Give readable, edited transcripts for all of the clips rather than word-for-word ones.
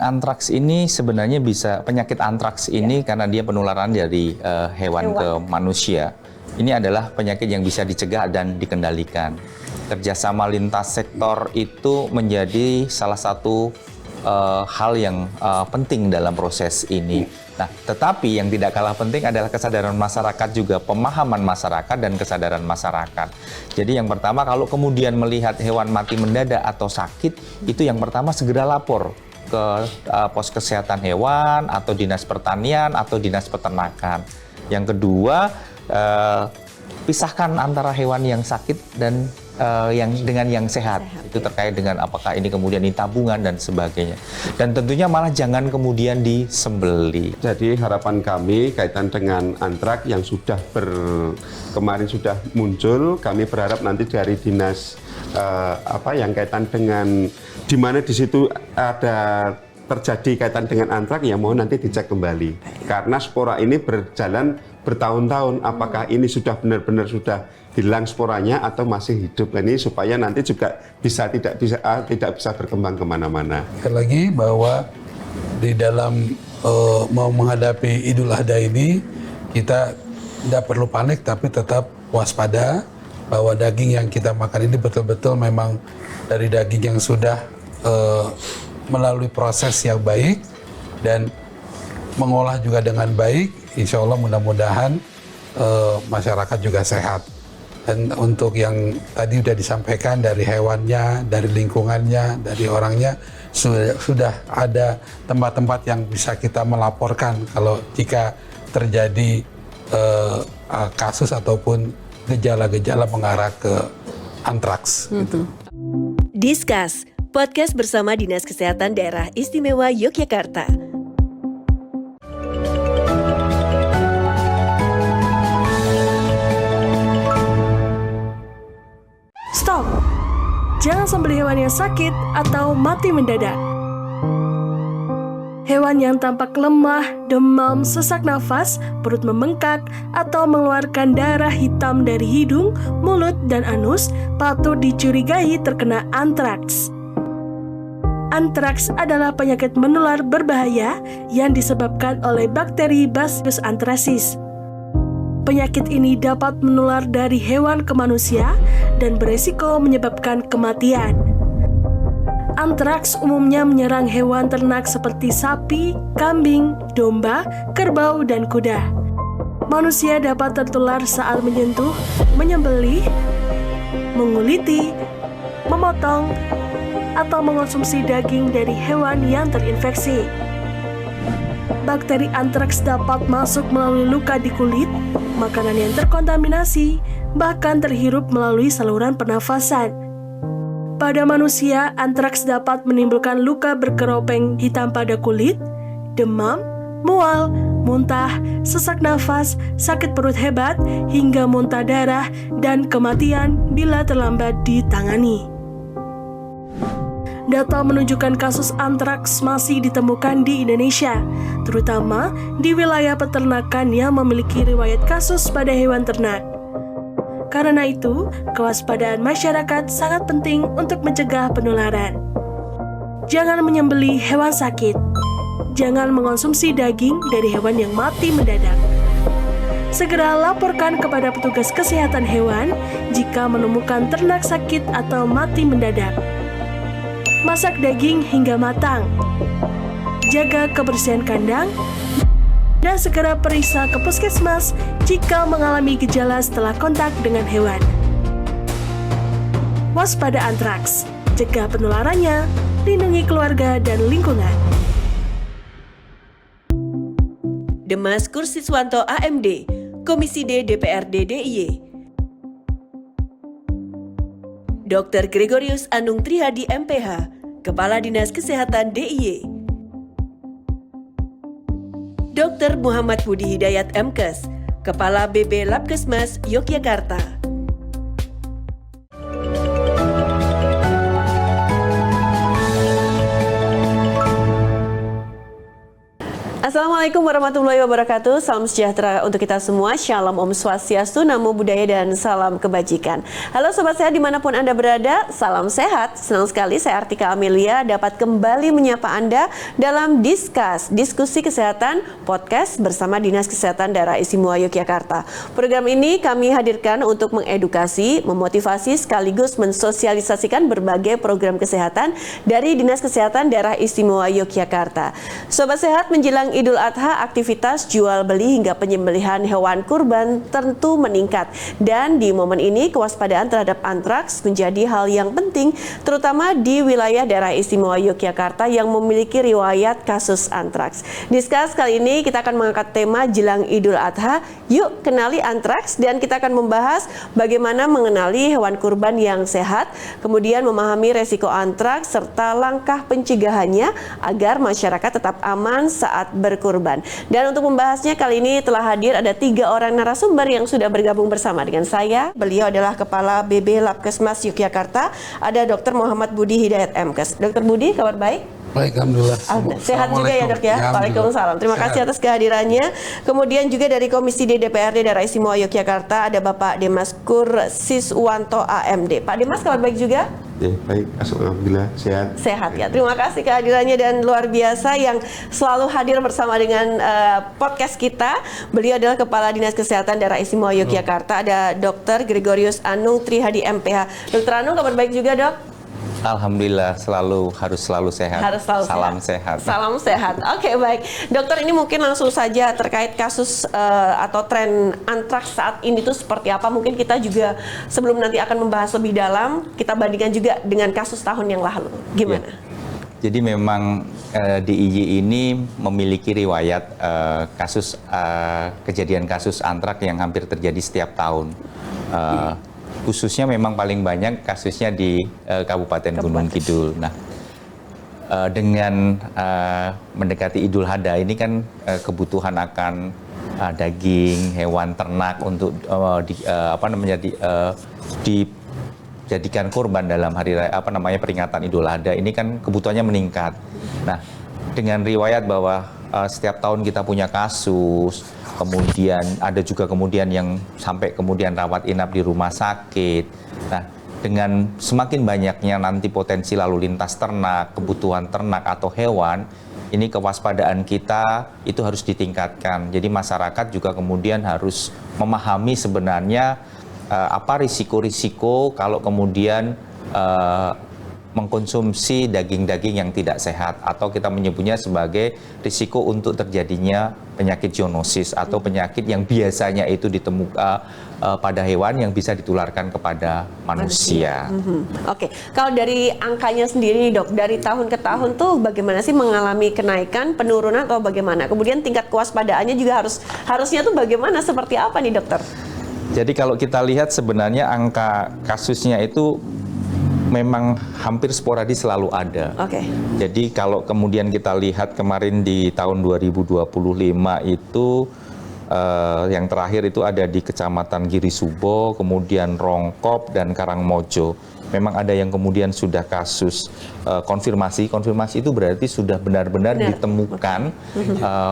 antraks ini sebenarnya penyakit antraks ini karena dia penularan dari hewan ke manusia. Ini adalah penyakit yang bisa dicegah dan dikendalikan. Kerjasama lintas sektor itu menjadi salah satu hal yang penting dalam proses ini. Nah, tetapi yang tidak kalah penting adalah kesadaran masyarakat juga, pemahaman masyarakat dan kesadaran masyarakat. Jadi yang pertama, kalau kemudian melihat hewan mati mendadak atau sakit, itu yang pertama segera lapor ke pos kesehatan hewan atau dinas pertanian atau dinas peternakan. Yang kedua, pisahkan antara hewan yang sakit dan dengan yang sehat. Itu terkait dengan apakah ini kemudian tabungan dan sebagainya. Dan tentunya malah jangan kemudian disembeli. Jadi harapan kami kaitan dengan antraks yang kemarin sudah muncul, kami berharap nanti dari dinas yang kaitan dengan di mana di situ ada terjadi kaitan dengan antraks, ya mohon nanti dicek kembali. Karena spora ini berjalan bertahun-tahun, apakah ini sudah benar-benar sudah hilang sporanya atau masih hidup, ini supaya nanti juga tidak bisa berkembang kemana-mana. Sekali lagi bahwa di dalam mau menghadapi Idul Adha ini, kita tidak perlu panik tapi tetap waspada bahwa daging yang kita makan ini betul-betul memang dari daging yang sudah melalui proses yang baik dan mengolah juga dengan baik. Insya Allah mudah-mudahan masyarakat juga sehat. Dan untuk yang tadi sudah disampaikan dari hewannya, dari lingkungannya, dari orangnya, sudah ada tempat-tempat yang bisa kita melaporkan kalau jika terjadi kasus ataupun gejala-gejala mengarah ke antraks. Gitu. Discuss, podcast bersama Dinas Kesehatan Daerah Istimewa Yogyakarta. Stop! Jangan sembelih hewan yang sakit atau mati mendadak. Hewan yang tampak lemah, demam, sesak nafas, perut membengkak, atau mengeluarkan darah hitam dari hidung, mulut, dan anus patut dicurigai terkena antraks. Antraks adalah penyakit menular berbahaya yang disebabkan oleh bakteri Bacillus anthracis. Penyakit ini dapat menular dari hewan ke manusia dan beresiko menyebabkan kematian. Antraks umumnya menyerang hewan ternak seperti sapi, kambing, domba, kerbau, dan kuda. Manusia dapat tertular saat menyentuh, menyembelih, menguliti, memotong, atau mengonsumsi daging dari hewan yang terinfeksi. Bakteri antraks dapat masuk melalui luka di kulit, makanan yang terkontaminasi, bahkan terhirup melalui saluran pernafasan. Pada manusia, antraks dapat menimbulkan luka berkeropeng hitam pada kulit, demam, mual, muntah, sesak nafas, sakit perut hebat, hingga muntah darah, dan kematian bila terlambat ditangani. Data menunjukkan kasus antraks masih ditemukan di Indonesia, terutama di wilayah peternakan yang memiliki riwayat kasus pada hewan ternak. Karena itu, kewaspadaan masyarakat sangat penting untuk mencegah penularan. Jangan menyembelih hewan sakit. Jangan mengonsumsi daging dari hewan yang mati mendadak. Segera laporkan kepada petugas kesehatan hewan jika menemukan ternak sakit atau mati mendadak. Masak daging hingga matang. Jaga kebersihan kandang dan segera periksa ke puskesmas jika mengalami gejala setelah kontak dengan hewan. Waspada antraks, cegah penularannya, lindungi keluarga dan lingkungan. Demas Kursiswanto AMD, Komisi D DPRD DIY. Dr. Gregorius Anung Trihadi MPH, Kepala Dinas Kesehatan DIY. Dr. Muhammad Budi Hidayat MKes, Kepala BB Labkesmas Yogyakarta. Assalamualaikum warahmatullahi wabarakatuh. Salam sejahtera untuk kita semua. Shalom Om Swastiastu, Namo Buddhaya, dan salam kebajikan. Halo Sobat Sehat dimanapun Anda berada, salam sehat. Senang sekali saya Artika Amelia dapat kembali menyapa Anda dalam Diskusi Kesehatan Podcast bersama Dinas Kesehatan Daerah Istimewa Yogyakarta. Program ini kami hadirkan untuk mengedukasi, memotivasi, sekaligus mensosialisasikan berbagai program kesehatan dari Dinas Kesehatan Daerah Istimewa Yogyakarta. Sobat Sehat, menjelang Idul Adha, aktivitas jual beli hingga penyembelihan hewan kurban tentu meningkat. Dan di momen ini, kewaspadaan terhadap antraks menjadi hal yang penting, terutama di wilayah daerah istimewa Yogyakarta yang memiliki riwayat kasus antraks. Discuss kali ini kita akan mengangkat tema jelang Idul Adha, yuk kenali antraks, dan kita akan membahas bagaimana mengenali hewan kurban yang sehat, kemudian memahami resiko antraks, serta langkah pencegahannya agar masyarakat tetap aman saat berkurban. Dan untuk membahasnya kali ini telah hadir ada 3 orang narasumber yang sudah bergabung bersama dengan saya. Beliau adalah Kepala BB Labkesmas Yogyakarta, ada Dr. Muhammad Budi Hidayat MKes. Dr. Budi, kabar baik? Baik, alhamdulillah. Sehat juga ya Dok ya? Waalaikumsalam. Terima kasih atas kehadirannya. Kemudian juga dari Komisi D DPRD Daerah Istimewa Yogyakarta ada Bapak Demas Kursiswanto AMD. Pak Demas, kabar baik juga? Ya, baik, alhamdulillah sehat. Sehat ya. Terima kasih kehadirannya dan luar biasa yang selalu hadir bersama dengan podcast kita. Beliau adalah Kepala Dinas Kesehatan Daerah Istimewa Yogyakarta. Ada Dr. Gregorius Anung Trihadi MPH. Dr. Anung, kabar baik juga Dok? Alhamdulillah, harus selalu sehat. Salam sehat. Salam sehat. Oke, baik. Dokter, ini mungkin langsung saja terkait kasus atau tren antraks saat ini tuh seperti apa? Mungkin kita juga sebelum nanti akan membahas lebih dalam, kita bandingkan juga dengan kasus tahun yang lalu. Gimana? Ya. Jadi memang DIY ini memiliki riwayat kejadian kasus antraks yang hampir terjadi setiap tahun. Khususnya memang paling banyak kasusnya di Kabupaten Gunung Kidul. Nah, dengan mendekati Idul Adha ini kan kebutuhan akan daging hewan ternak untuk dijadikan kurban dalam hari raya peringatan Idul Adha ini kan kebutuhannya meningkat. Nah, dengan riwayat bahwa setiap tahun kita punya kasus, kemudian ada juga kemudian yang sampai kemudian rawat inap di rumah sakit. Nah, dengan semakin banyaknya nanti potensi lalu lintas ternak, kebutuhan ternak atau hewan, ini kewaspadaan kita itu harus ditingkatkan. Jadi masyarakat juga kemudian harus memahami sebenarnya apa risiko-risiko kalau kemudian mengkonsumsi daging-daging yang tidak sehat, atau kita menyebutnya sebagai risiko untuk terjadinya penyakit zoonosis atau penyakit yang biasanya itu ditemukan pada hewan yang bisa ditularkan kepada manusia. Oke, kalau dari angkanya sendiri Dok, dari tahun ke tahun tuh bagaimana sih mengalami kenaikan, penurunan atau bagaimana? Kemudian tingkat kewaspadaannya juga harusnya tuh bagaimana, seperti apa nih Dokter? Jadi kalau kita lihat sebenarnya angka kasusnya itu memang hampir sporadis selalu ada. Jadi kalau kemudian kita lihat kemarin di tahun 2025 itu yang terakhir itu ada di Kecamatan Girisubo, kemudian Rongkop dan Karangmojo. Memang ada yang kemudian sudah kasus konfirmasi. Konfirmasi itu berarti sudah benar-benar ditemukan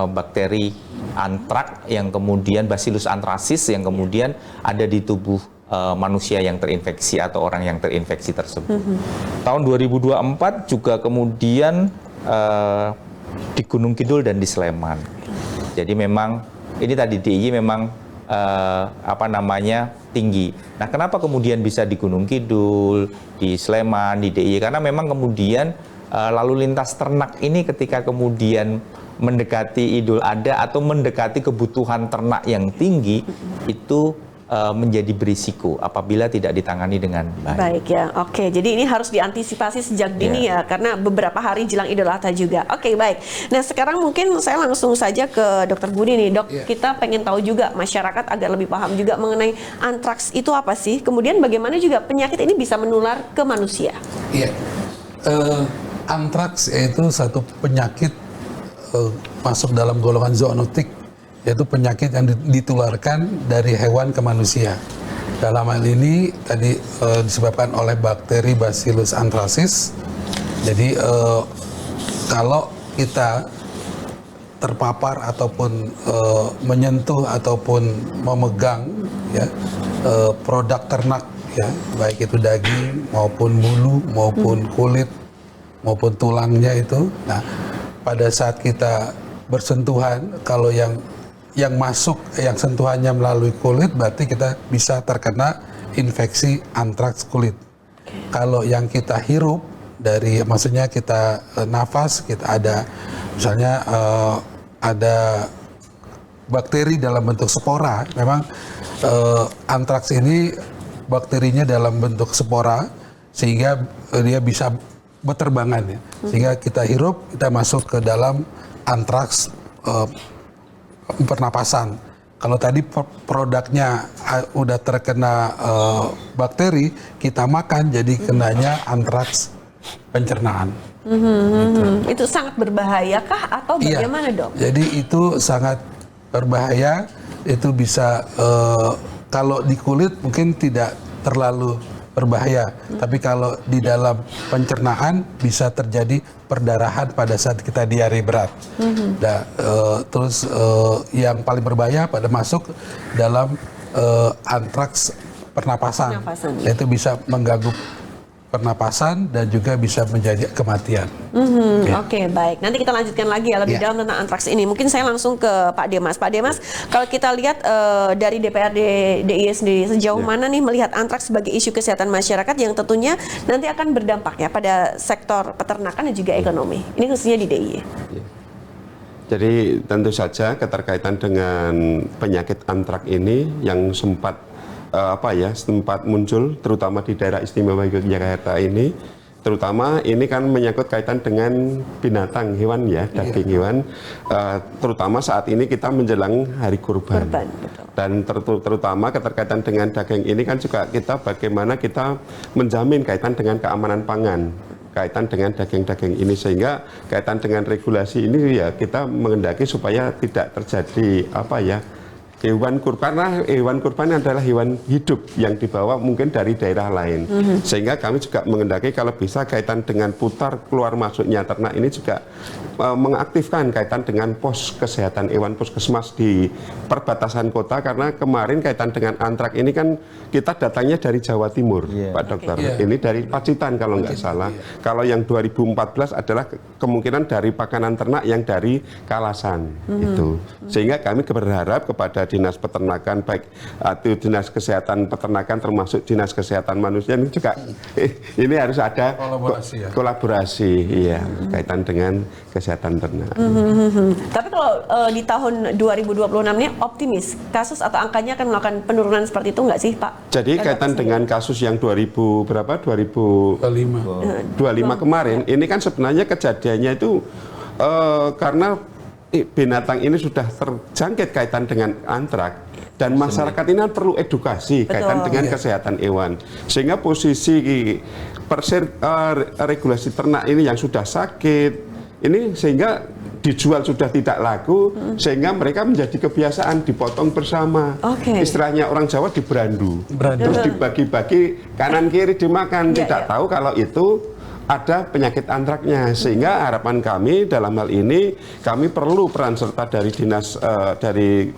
bakteri antrak yang kemudian Bacillus anthracis yang kemudian ada di tubuh manusia yang terinfeksi atau orang yang terinfeksi tersebut. Tahun 2024 juga kemudian di Gunung Kidul dan di Sleman. Jadi memang ini tadi DIY memang tinggi. Nah, kenapa kemudian bisa di Gunung Kidul, di Sleman, di DIY? Karena memang kemudian lalu lintas ternak ini ketika kemudian mendekati Idul Adha atau mendekati kebutuhan ternak yang tinggi itu menjadi berisiko apabila tidak ditangani dengan baik. Baik ya, oke. Jadi ini harus diantisipasi sejak dini ya, karena beberapa hari jelang Idul Adha juga. Oke, baik. Nah, sekarang mungkin saya langsung saja ke Dr. Budi nih, Dok. Kita pengen tahu juga, masyarakat agar lebih paham juga mengenai antraks itu apa sih? Kemudian bagaimana juga penyakit ini bisa menular ke manusia? Iya, antraks itu satu penyakit masuk dalam golongan zoonotik, yaitu penyakit yang ditularkan dari hewan ke manusia. Dalam hal ini tadi disebabkan oleh bakteri Bacillus anthracis. Jadi kalau kita terpapar ataupun menyentuh ataupun memegang ya produk ternak ya, baik itu daging maupun bulu maupun kulit maupun tulangnya itu. Nah, pada saat kita bersentuhan, kalau yang masuk, yang sentuhannya melalui kulit, berarti kita bisa terkena infeksi antraks kulit. Kalau yang kita hirup dari, maksudnya kita nafas, kita ada misalnya ada bakteri dalam bentuk spora. Memang antraks ini bakterinya dalam bentuk spora, sehingga dia bisa berterbangan ya. Sehingga kita hirup, kita masuk ke dalam antraks pernapasan. Kalau tadi produknya udah terkena bakteri, kita makan jadi kenanya antraks pencernaan. Itu sangat berbahaya kah atau bagaimana, Dok? Jadi itu sangat berbahaya. Itu bisa kalau di kulit mungkin tidak terlalu berbahaya, tapi kalau di dalam pencernaan bisa terjadi perdarahan pada saat kita diare berat. Nah, terus yang paling berbahaya pada masuk dalam antraks pernapasan. Itu bisa mengganggu pernapasan dan juga bisa menjadi kematian. Oke, baik. Nanti kita lanjutkan lagi ya lebih dalam tentang antraks ini. Mungkin saya langsung ke Pak Demas. Pak Demas, kalau kita lihat dari DPRD DIY sendiri, sejauh mana nih melihat antraks sebagai isu kesehatan masyarakat yang tentunya nanti akan berdampak ya pada sektor peternakan dan juga ekonomi. Ini khususnya di DIY. Jadi tentu saja keterkaitan dengan penyakit antrak ini yang sempat sempat muncul terutama di daerah istimewa Yogyakarta ini, terutama ini kan menyangkut kaitan dengan binatang hewan ya, daging hewan, terutama saat ini kita menjelang hari kurban. Dan terutama keterkaitan dengan daging ini kan juga kita bagaimana kita menjamin kaitan dengan keamanan pangan, kaitan dengan daging-daging ini, sehingga kaitan dengan regulasi ini ya kita menghendaki supaya tidak terjadi hewan kurban, karena hewan kurban adalah hewan hidup yang dibawa mungkin dari daerah lain. Sehingga kami juga menghendaki kalau bisa kaitan dengan putar keluar masuknya ternak ini juga mengaktifkan kaitan dengan pos kesehatan hewan puskesmas di perbatasan kota, karena kemarin kaitan dengan antrak ini kan kita datangnya dari Jawa Timur, Pak Dokter. Ini dari Pacitan kalau nggak salah. Kalau yang 2014 adalah kemungkinan dari pakanan ternak yang dari Kalasan itu. Sehingga kami berharap kepada Dinas Peternakan, baik itu Dinas Kesehatan Peternakan termasuk Dinas Kesehatan Manusia ini juga ini harus ada kolaborasi kaitan dengan kesehatan ternak. Tapi kalau di tahun 2026 ini optimis kasus atau angkanya akan melakukan penurunan seperti itu nggak sih, Pak? Jadi kaitan dengan kasus yang 2025 kemarin ini kan sebenarnya kejadiannya itu karena binatang ini sudah terjangkit kaitan dengan antrak, dan masyarakat ini perlu edukasi kaitan dengan kesehatan hewan, sehingga posisi regulasi ternak ini yang sudah sakit ini sehingga dijual sudah tidak laku, sehingga mereka menjadi kebiasaan dipotong bersama. Istilahnya orang Jawa diberandu, terus dibagi-bagi kanan kiri dimakan, tidak tahu kalau itu ada penyakit antraknya. Sehingga harapan kami dalam hal ini, kami perlu peran serta dari dinas dari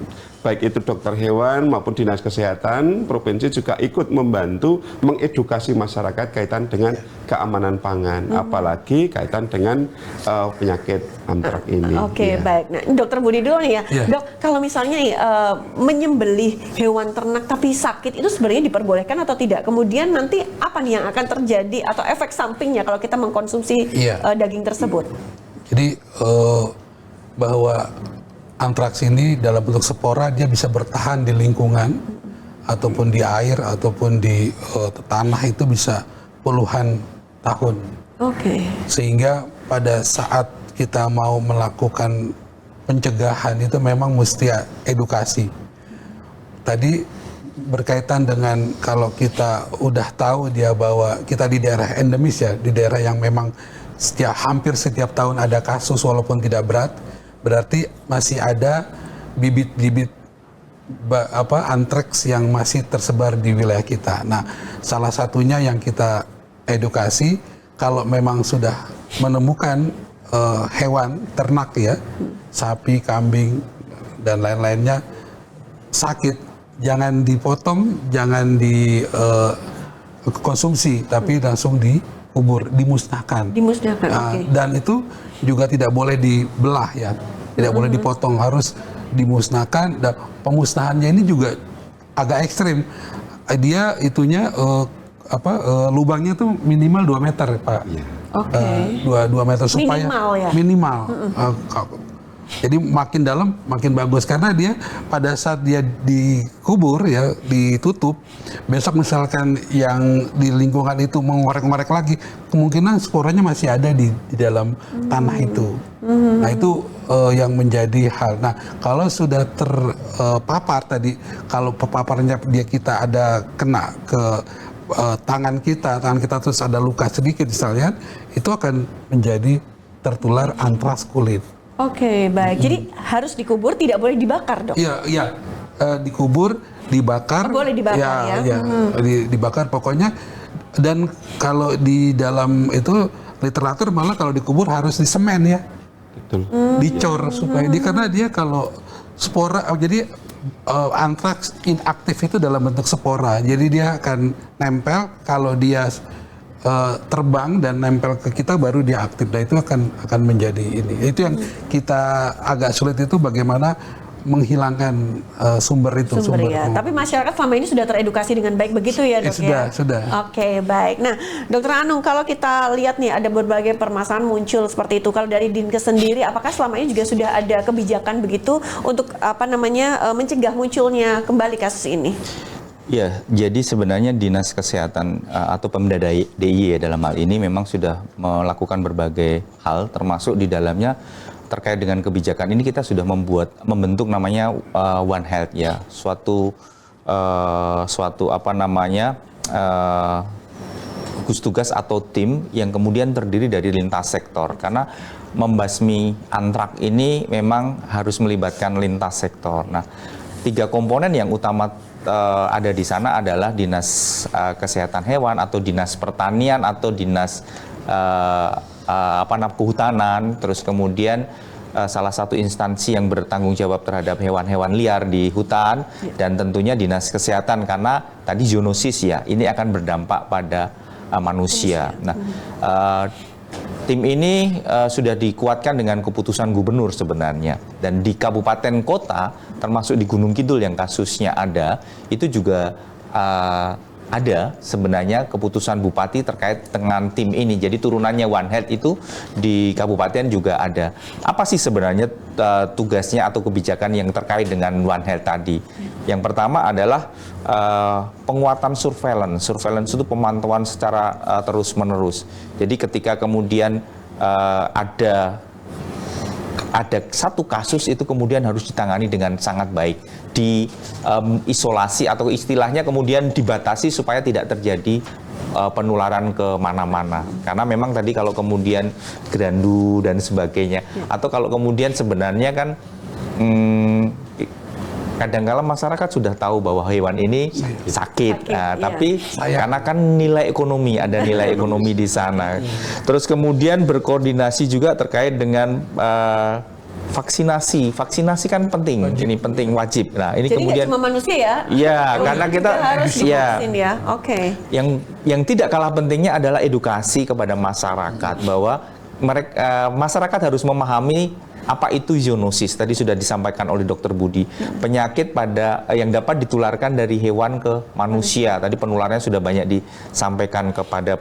baik itu dokter hewan maupun dinas kesehatan provinsi juga ikut membantu mengedukasi masyarakat kaitan dengan keamanan pangan, apalagi kaitan dengan penyakit antrak ini. Baik. Nah, Dokter Budi dulu nih ya. Dok, kalau misalnya nih menyembelih hewan ternak tapi sakit itu sebenarnya diperbolehkan atau tidak? Kemudian nanti apa nih yang akan terjadi atau efek sampingnya kalau kita mengkonsumsi daging tersebut? Jadi bahwa antraks ini dalam bentuk spora dia bisa bertahan di lingkungan ataupun di air ataupun di tanah itu bisa puluhan tahun. Sehingga pada saat kita mau melakukan pencegahan itu memang mesti edukasi. Tadi berkaitan dengan kalau kita udah tahu dia bahwa kita di daerah endemis ya, di daerah yang memang hampir setiap tahun ada kasus walaupun tidak berat, berarti masih ada bibit-bibit antraks yang masih tersebar di wilayah kita. Nah, salah satunya yang kita edukasi, kalau memang sudah menemukan hewan ternak ya, sapi, kambing dan lain-lainnya sakit, jangan dipotong, jangan dikonsumsi, tapi langsung dikubur, dimusnahkan. Dimusnahkan, Nah, oke. Dan itu juga tidak boleh dibelah ya, tidak boleh dipotong, harus dimusnahkan. Dan pemusnahannya ini juga agak ekstrim. Dia itunya lubangnya tuh minimal 2 meter, Pak. Oke. 2 meter supaya Minimal ya? minimal. Jadi makin dalam makin bagus, karena dia pada saat dia dikubur ya, ditutup, besok misalkan yang di lingkungan itu mengorek-ngorek lagi, kemungkinan sporanya masih ada di dalam tanah itu. Nah itu yang menjadi hal. Nah kalau sudah terpapar tadi, kalau paparnya kita ada kena ke tangan kita terus ada luka sedikit misalnya, itu akan menjadi tertular antraks kulit. Oke, baik. Jadi harus dikubur, tidak boleh dibakar, Dok? Iya. Dikubur, dibakar. Boleh dibakar ya? Dibakar pokoknya. Dan kalau di dalam itu literatur malah kalau dikubur harus disemen ya. Betul. Dicor supaya karena dia kalau spora, jadi antraks inaktif itu dalam bentuk spora. Jadi dia akan nempel, kalau dia terbang dan nempel ke kita baru dia aktif. Nah itu akan menjadi ini. Itu yang kita agak sulit, itu bagaimana menghilangkan sumber itu. Sumber ya. Tapi masyarakat selama ini sudah teredukasi dengan baik begitu ya, Dok? Sudah. Oke, baik. Nah, Dokter Anung, kalau kita lihat nih ada berbagai permasalahan muncul seperti itu. Kalau dari Dinkes sendiri, apakah selama ini juga sudah ada kebijakan begitu untuk mencegah munculnya kembali kasus ini? Ya, jadi sebenarnya Dinas Kesehatan atau Pemda DIY ya dalam hal ini memang sudah melakukan berbagai hal, termasuk di dalamnya terkait dengan kebijakan ini kita sudah membentuk namanya One Health ya, suatu gugus tugas atau tim yang kemudian terdiri dari lintas sektor, karena membasmi antrak ini memang harus melibatkan lintas sektor. Nah, 3 komponen yang utama ada di sana adalah Dinas Kesehatan Hewan atau Dinas Pertanian atau Dinas Kehutanan, terus kemudian salah satu instansi yang bertanggung jawab terhadap hewan-hewan liar di hutan, dan tentunya Dinas Kesehatan, karena tadi zoonosis ya, ini akan berdampak pada manusia. Nah, tim ini sudah dikuatkan dengan keputusan gubernur sebenarnya, dan di kabupaten kota termasuk di Gunung Kidul yang kasusnya ada, itu juga ada sebenarnya keputusan bupati terkait dengan tim ini. Jadi turunannya One Health itu di kabupaten juga ada. Apa sih sebenarnya tugasnya atau kebijakan yang terkait dengan One Health tadi? Yang pertama adalah penguatan surveillance. Surveillance itu pemantauan secara terus-menerus. Jadi ketika kemudian ada satu kasus, itu kemudian harus ditangani dengan sangat baik, diisolasi atau istilahnya kemudian dibatasi supaya tidak terjadi penularan ke mana-mana. Karena memang tadi kalau kemudian gerandu dan sebagainya, atau kalau kemudian sebenarnya kan kadang-kala masyarakat sudah tahu bahwa hewan ini sakit. Nah, tapi karena kan nilai ekonomi, ada nilai ekonomi di sana. Terus kemudian berkoordinasi juga terkait dengan vaksinasi. Vaksinasi kan penting, ini penting, wajib. Nah, ini jadi kemudian cuma manusia ya? Iya, karena kita harus divaksin ya. Oke. Yang tidak kalah pentingnya adalah edukasi kepada masyarakat, bahwa masyarakat harus memahami apa itu zoonosis. Tadi sudah disampaikan oleh Dr. Budi, penyakit yang dapat ditularkan dari hewan ke manusia. Tadi penularannya sudah banyak disampaikan kepada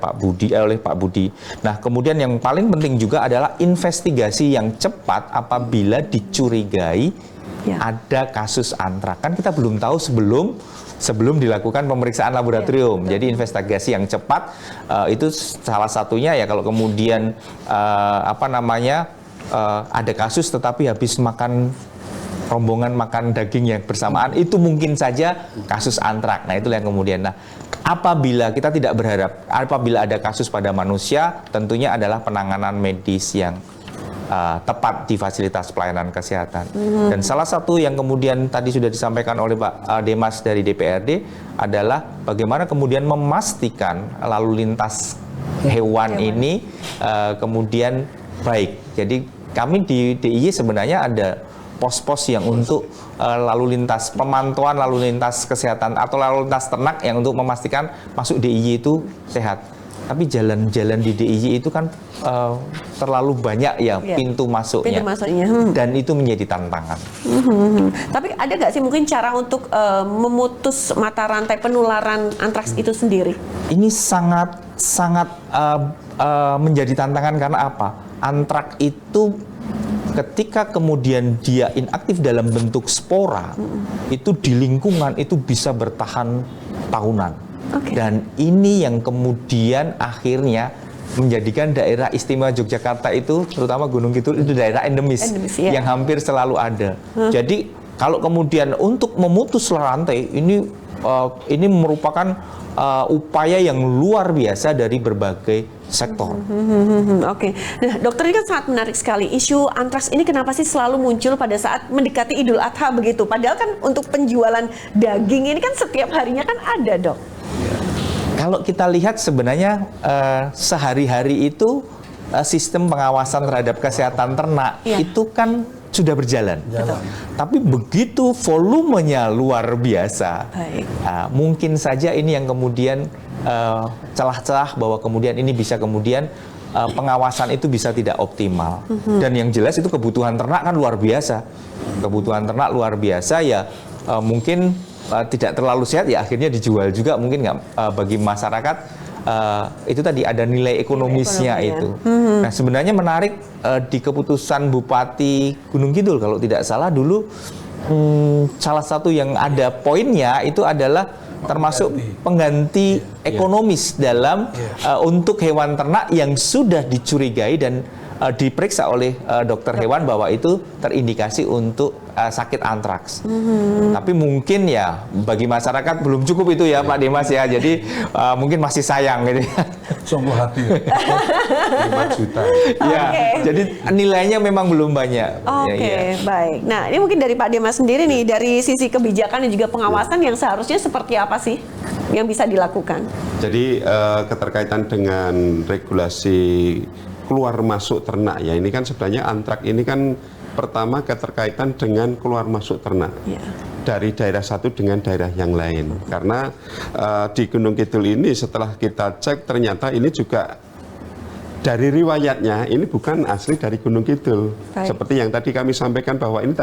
oleh Pak Budi. Nah, kemudian yang paling penting juga adalah investigasi yang cepat apabila dicurigai ada kasus antrak. Kan kita belum tahu sebelum dilakukan pemeriksaan laboratorium. Jadi investigasi yang cepat itu salah satunya ya. Kalau kemudian ada kasus tetapi habis rombongan makan daging yang bersamaan, itu mungkin saja kasus antrak. Nah, itulah yang kemudian. Nah, apabila kita tidak berharap, apabila ada kasus pada manusia, tentunya adalah penanganan medis yang tepat di fasilitas pelayanan kesehatan. Dan salah satu yang kemudian tadi sudah disampaikan oleh Pak Demas dari DPRD adalah bagaimana kemudian memastikan lalu lintas hewan ini kemudian baik. Jadi kami di DIY sebenarnya ada pos-pos yang untuk lalu lintas, pemantauan lalu lintas kesehatan atau lalu lintas ternak yang untuk memastikan masuk DIY itu sehat. Tapi jalan-jalan di DIY itu kan terlalu banyak ya pintu masuknya. Dan itu menjadi tantangan. Tapi ada nggak sih mungkin cara untuk memutus mata rantai penularan antraks itu sendiri? Ini sangat menjadi tantangan karena apa? Antraks itu ketika kemudian dia inaktif dalam bentuk spora, itu di lingkungan itu bisa bertahan tahunan. Dan ini yang kemudian akhirnya menjadikan daerah istimewa Yogyakarta itu, terutama Gunung Kidul, itu daerah endemis yang hampir selalu ada. Jadi kalau kemudian untuk memutus rantai ini merupakan upaya yang luar biasa dari berbagai sektor. Oke, nah dokter, ini kan sangat menarik sekali. Isu antraks ini kenapa sih selalu muncul pada saat mendekati Idul Adha begitu? Padahal kan untuk penjualan daging ini kan setiap harinya kan ada, Dok. Kalau kita lihat sebenarnya sehari-hari itu sistem pengawasan terhadap kesehatan ternak itu kan sudah berjalan. Tapi begitu volumenya luar biasa, mungkin saja ini yang kemudian celah-celah bahwa kemudian ini bisa kemudian pengawasan itu bisa tidak optimal. Dan yang jelas itu kebutuhan ternak kan luar biasa. Kebutuhan ternak luar biasa ya, mungkin tidak terlalu sehat ya akhirnya dijual juga mungkin nggak bagi masyarakat. Itu tadi ada nilai ekonomisnya itu. Nah sebenarnya menarik di keputusan Bupati Gunung Kidul kalau tidak salah dulu, salah satu yang ada poinnya itu adalah termasuk pengganti ekonomis dalam untuk hewan ternak yang sudah dicurigai dan diperiksa oleh dokter hewan bahwa itu terindikasi untuk sakit antraks. Tapi mungkin ya bagi masyarakat belum cukup itu ya Pak Dimas ya. Jadi mungkin masih sayang gitu. Sungguh hati. 5 juta. Ya, jadi nilainya memang belum banyak. Baik. Nah, ini mungkin dari Pak Dimas sendiri nih, dari sisi kebijakan dan juga pengawasan yang seharusnya seperti apa sih yang bisa dilakukan? Jadi keterkaitan dengan regulasi keluar masuk ternak ya, ini kan sebenarnya antraks ini kan pertama keterkaitan dengan keluar masuk ternak dari daerah satu dengan daerah yang lain, karena di Gunung Kidul ini setelah kita cek ternyata ini juga dari riwayatnya ini bukan asli dari Gunung Kidul. Seperti yang tadi kami sampaikan bahwa ini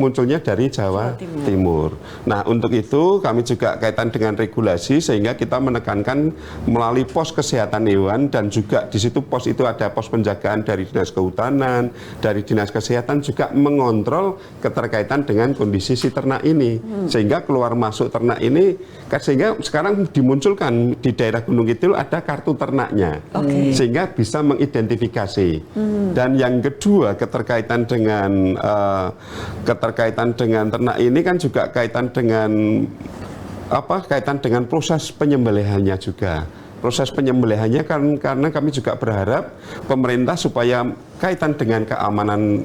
munculnya dari Jawa Timur. Nah, untuk itu kami juga kaitan dengan regulasi sehingga kita menekankan melalui pos kesehatan hewan dan juga di situ pos itu ada pos penjagaan dari Dinas Kehutanan, dari Dinas Kesehatan juga mengontrol keterkaitan dengan kondisi si ternak ini. Sehingga keluar masuk ternak ini sehingga sekarang dimunculkan di daerah Gunung Kidul ada kartu ternaknya. Sehingga bisa mengidentifikasi. Dan yang kedua keterkaitan dengan ternak ini kan juga kaitan dengan kaitan dengan proses penyembelihannya juga. Proses penyembelihannya kan karena kami juga berharap pemerintah supaya kaitan dengan keamanan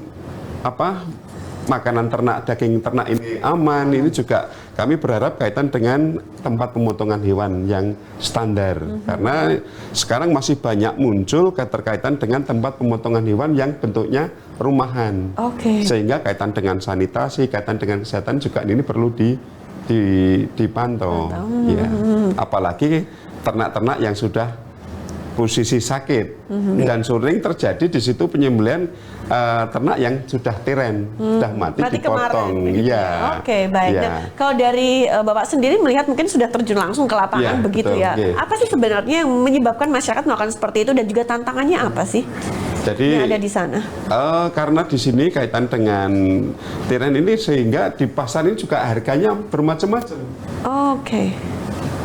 makanan ternak, daging ternak ini aman, ini juga kami berharap kaitan dengan tempat pemotongan hewan yang standar. Karena sekarang masih banyak muncul keterkaitan dengan tempat pemotongan hewan yang bentuknya rumahan. Sehingga kaitan dengan sanitasi, kaitan dengan kesehatan juga ini perlu dipantau. Ya. Apalagi ternak-ternak yang sudah posisi sakit dan sering terjadi di situ penyembelihan ternak yang sudah tiren, sudah mati dipotong. Baik. Nah, kalau dari Bapak sendiri melihat mungkin sudah terjun langsung ke lapangan begitu ya. Apa sih sebenarnya yang menyebabkan masyarakat melakukan seperti itu dan juga tantangannya apa sih? Jadi yang ada di sana. Karena di sini kaitan dengan tiren ini sehingga di pasar ini juga harganya bermacam-macam.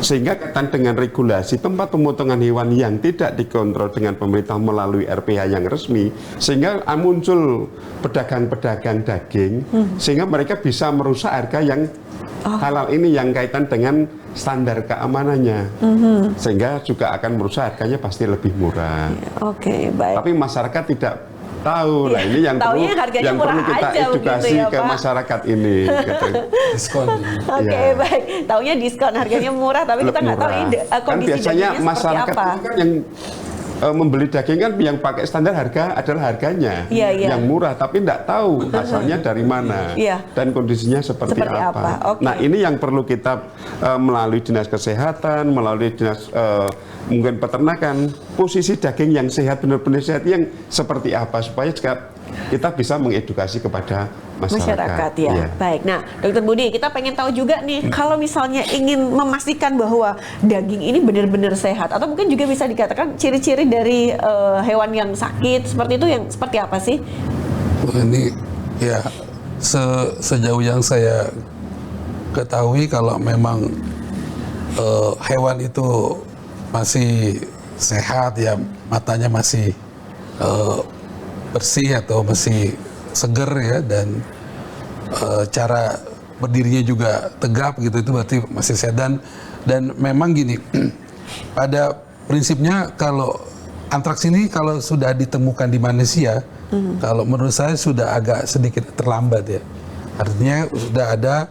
Sehingga kaitan dengan regulasi tempat pemotongan hewan yang tidak dikontrol dengan pemerintah melalui RPH yang resmi, sehingga muncul pedagang-pedagang daging, sehingga mereka bisa merusak harga yang halal ini yang kaitan dengan standar keamanannya, sehingga juga akan merusak harganya pasti lebih murah. Baik. Tapi masyarakat tidak tahu lah, ini yang perlu kita edukasi ke masyarakat ini. Diskon. Baik. Taunya diskon, harganya murah, tapi kita nggak tahu kondisi biasanya dagingnya masyarakat seperti apa. Itu kan yang membeli daging kan yang pakai standar harga adalah harganya Iya, iya. yang murah, tapi tidak tahu asalnya dari mana Iya. dan kondisinya seperti apa. Oke. Nah, ini yang perlu kita melalui dinas kesehatan, melalui dinas mungkin peternakan, posisi daging yang sehat, benar-benar sehat yang seperti apa, supaya juga kita bisa mengedukasi kepada masyarakat. Ya. Iya. Baik. Nah, Dokter Budi, kita pengen tahu juga nih, kalau misalnya ingin memastikan bahwa daging ini benar-benar sehat, atau mungkin juga bisa dikatakan ciri-ciri dari hewan yang sakit seperti itu, yang seperti apa sih? Ini ya sejauh yang saya ketahui, kalau memang hewan itu masih sehat ya, matanya masih bersih atau masih seger ya, dan cara berdirinya juga tegap gitu, itu berarti masih sehat. Dan memang gini, pada prinsipnya kalau antraks ini kalau sudah ditemukan di manusia, kalau menurut saya sudah agak sedikit terlambat ya. Artinya sudah ada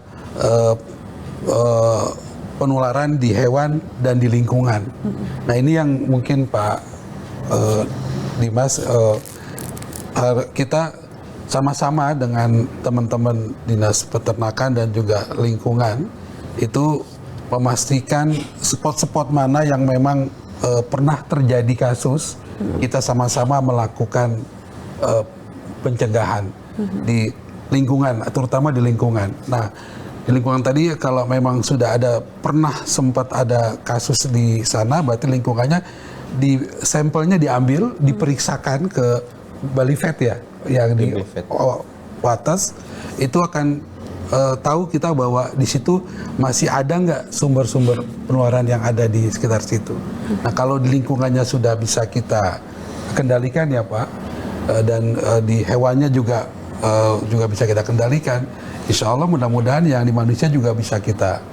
penularan di hewan dan di lingkungan. Nah, ini yang mungkin Pak Dimas, kita sama-sama dengan teman-teman dinas peternakan dan juga lingkungan itu memastikan spot-spot mana yang memang pernah terjadi kasus, kita sama-sama melakukan pencegahan di lingkungan, terutama di lingkungan. Nah, di lingkungan tadi kalau memang sudah ada, pernah sempat ada kasus di sana, berarti lingkungannya sampelnya diambil, diperiksakan ke Bali Vet ya, yang di Wates, itu akan tahu kita bahwa di situ masih ada nggak sumber-sumber penularan yang ada di sekitar situ. Nah, kalau di lingkungannya sudah bisa kita kendalikan ya Pak, dan di hewannya juga bisa kita kendalikan, insya Allah mudah-mudahan yang di manusia juga bisa kita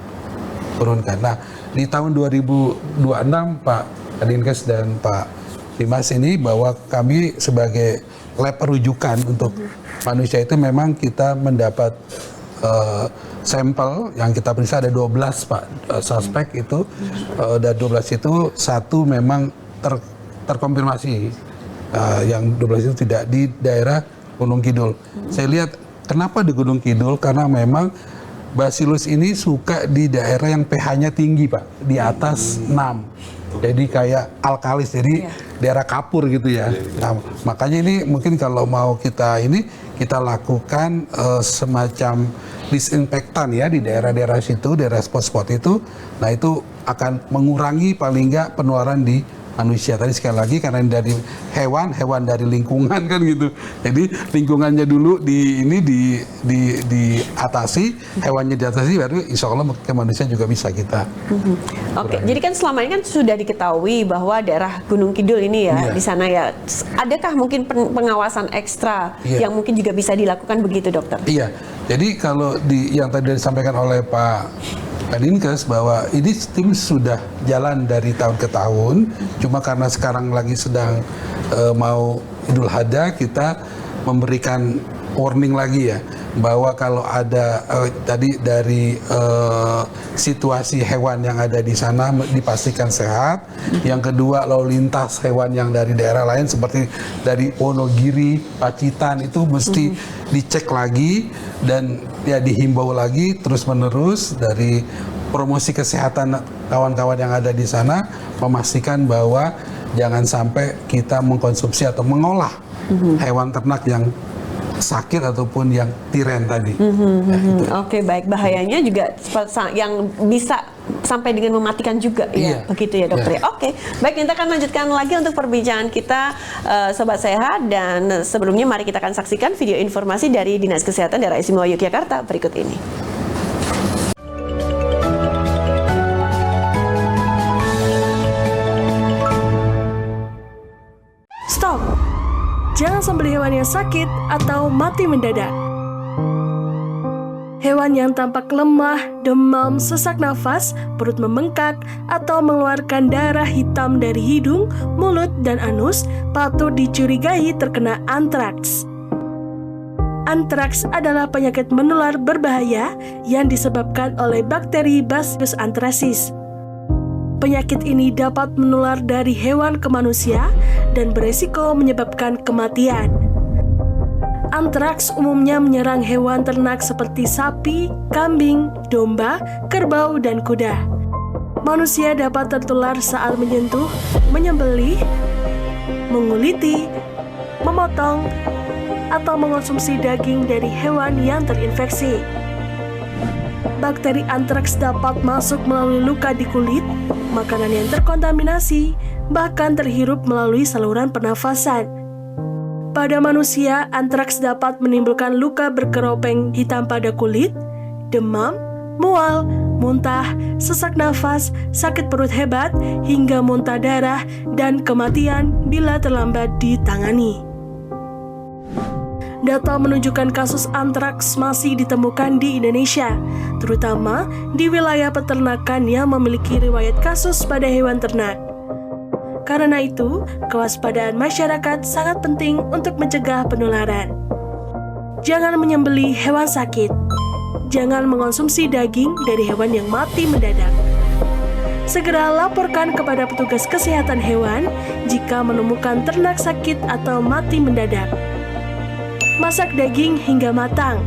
turunkan. Nah, di tahun 2026 Pak Kadinkes dan Pak Dimas ini, bahwa kami sebagai lab rujukan untuk manusia itu memang kita mendapat sampel yang kita periksa ada 12 Pak suspek itu, dan 12 itu satu memang terkonfirmasi, yang 12 itu tidak di daerah Gunung Kidul. Saya lihat kenapa di Gunung Kidul, karena memang Bacillus ini suka di daerah yang pH-nya tinggi Pak, di atas 6. Jadi kayak alkalis, jadi daerah kapur gitu ya. Nah, makanya ini mungkin kalau mau kita lakukan semacam disinfektan ya di daerah-daerah situ, daerah spot-spot itu. Nah, itu akan mengurangi paling nggak penularan di manusia. Tadi sekali lagi karena dari hewan dari lingkungan kan gitu. Jadi lingkungannya dulu diatasi, hewannya diatasi, baru insya Allah ke manusia juga bisa kita. Oke, jadi kan selama ini kan sudah diketahui bahwa daerah Gunung Kidul ini ya, di sana ya, adakah mungkin pengawasan ekstra yang mungkin juga bisa dilakukan begitu, dokter? Iya, jadi kalau yang tadi disampaikan oleh Pak Kadinkes, bahwa ini tim sudah jalan dari tahun ke tahun, cuma karena sekarang lagi sedang mau Idul Adha, kita memberikan warning lagi ya, bahwa kalau ada tadi dari situasi hewan yang ada di sana dipastikan sehat. Yang kedua, lalu lintas hewan yang dari daerah lain seperti dari Wonogiri, Pacitan itu mesti dicek lagi, dan ya dihimbau lagi terus-menerus dari promosi kesehatan kawan-kawan yang ada di sana, memastikan bahwa jangan sampai kita mengkonsumsi atau mengolah hewan ternak yang sakit ataupun yang tiren tadi. Oke, baik. Bahayanya juga yang bisa sampai dengan mematikan juga ya, begitu ya dokter. Oke, baik, kita akan lanjutkan lagi untuk perbincangan kita, Sobat Sehat, dan sebelumnya mari kita akan saksikan video informasi dari Dinas Kesehatan Daerah Istimewa Yogyakarta berikut ini. Stop! Jangan sembelih hewan yang sakit atau mati mendadak. Hewan yang tampak lemah, demam, sesak nafas, perut membengkak, atau mengeluarkan darah hitam dari hidung, mulut, dan anus patut dicurigai terkena antraks. Antraks adalah penyakit menular berbahaya yang disebabkan oleh bakteri Bacillus anthracis. Penyakit ini dapat menular dari hewan ke manusia dan beresiko menyebabkan kematian. Antraks umumnya menyerang hewan ternak seperti sapi, kambing, domba, kerbau, dan kuda. Manusia dapat tertular saat menyentuh, menyembelih, menguliti, memotong, atau mengonsumsi daging dari hewan yang terinfeksi. Bakteri antraks dapat masuk melalui luka di kulit, makanan yang terkontaminasi, bahkan terhirup melalui saluran pernafasan. Pada manusia, antraks dapat menimbulkan luka berkeropeng hitam pada kulit, demam, mual, muntah, sesak nafas, sakit perut hebat, hingga muntah darah, dan kematian bila terlambat ditangani. Data menunjukkan kasus antraks masih ditemukan di Indonesia, terutama di wilayah peternakan yang memiliki riwayat kasus pada hewan ternak. Karena itu, kewaspadaan masyarakat sangat penting untuk mencegah penularan. Jangan menyembelih hewan sakit. Jangan mengonsumsi daging dari hewan yang mati mendadak. Segera laporkan kepada petugas kesehatan hewan jika menemukan ternak sakit atau mati mendadak. Masak daging hingga matang.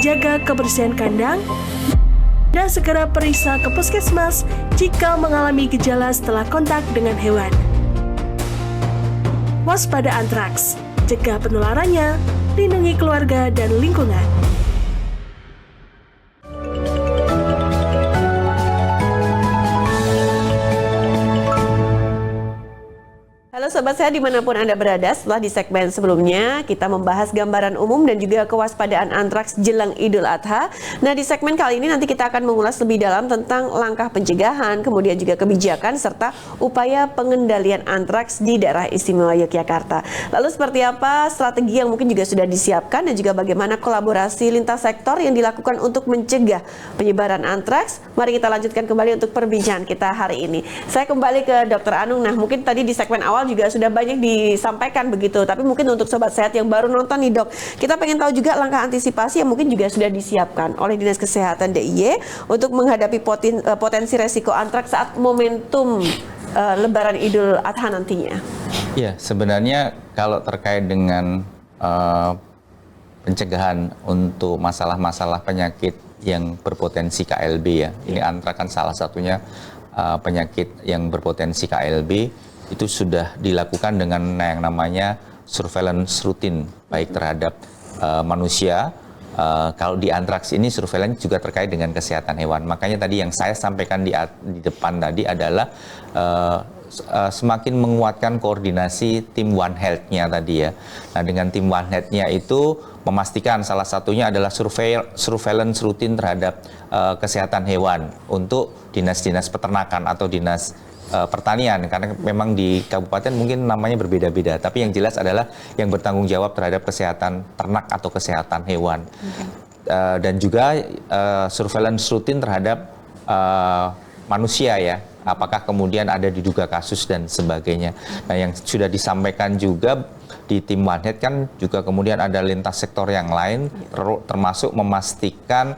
Jaga kebersihan kandang dan segera periksa ke puskesmas jika mengalami gejala setelah kontak dengan hewan. Waspada antraks, cegah penularannya, lindungi keluarga dan lingkungan. Halo Sobat Sehat dimanapun Anda berada, setelah di segmen sebelumnya kita membahas gambaran umum dan juga kewaspadaan antraks jelang Idul Adha. Nah di segmen kali ini nanti kita akan mengulas lebih dalam tentang langkah pencegahan, kemudian juga kebijakan serta upaya pengendalian antraks di daerah istimewa Yogyakarta. Lalu seperti apa strategi yang mungkin juga sudah disiapkan dan juga bagaimana kolaborasi lintas sektor yang dilakukan untuk mencegah penyebaran antraks? Mari kita lanjutkan kembali untuk perbincangan kita hari ini. Saya kembali ke Dr. Anung. Nah mungkin tadi di segmen awal juga sudah banyak disampaikan begitu, tapi mungkin untuk Sobat Sehat yang baru nonton nih Dok, kita pengen tahu juga langkah antisipasi yang mungkin juga sudah disiapkan oleh Dinas Kesehatan DIY untuk menghadapi potensi resiko antraks saat momentum Lebaran Idul Adha nantinya. Ya, sebenarnya kalau terkait dengan pencegahan untuk masalah-masalah penyakit yang berpotensi KLB ya, ini antraks kan salah satunya penyakit yang berpotensi KLB. Itu sudah dilakukan dengan yang namanya surveillance rutin, baik terhadap manusia. Kalau di antraks ini surveillance juga terkait dengan kesehatan hewan. Makanya tadi yang saya sampaikan di depan tadi adalah semakin menguatkan koordinasi tim One Health-nya tadi ya. Nah dengan tim One Health-nya itu memastikan salah satunya adalah surveillance rutin terhadap kesehatan hewan untuk dinas-dinas peternakan atau dinas pertanian, karena memang di kabupaten mungkin namanya berbeda-beda, tapi yang jelas adalah yang bertanggung jawab terhadap kesehatan ternak atau kesehatan hewan. Dan juga surveillance rutin terhadap manusia ya, apakah kemudian ada diduga kasus dan sebagainya. Nah yang sudah disampaikan juga di tim One Health kan juga kemudian ada lintas sektor yang lain, termasuk memastikan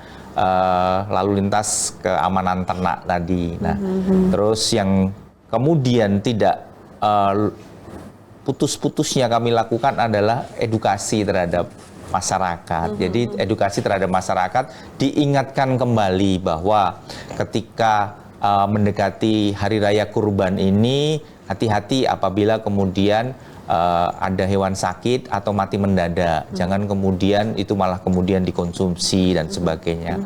lalu lintas keamanan ternak tadi. Nah terus yang kemudian tidak putus-putusnya kami lakukan adalah edukasi terhadap masyarakat. Jadi edukasi terhadap masyarakat diingatkan kembali bahwa ketika mendekati Hari Raya Kurban ini hati-hati apabila kemudian ada hewan sakit atau mati mendadak. Jangan kemudian itu malah kemudian dikonsumsi dan sebagainya.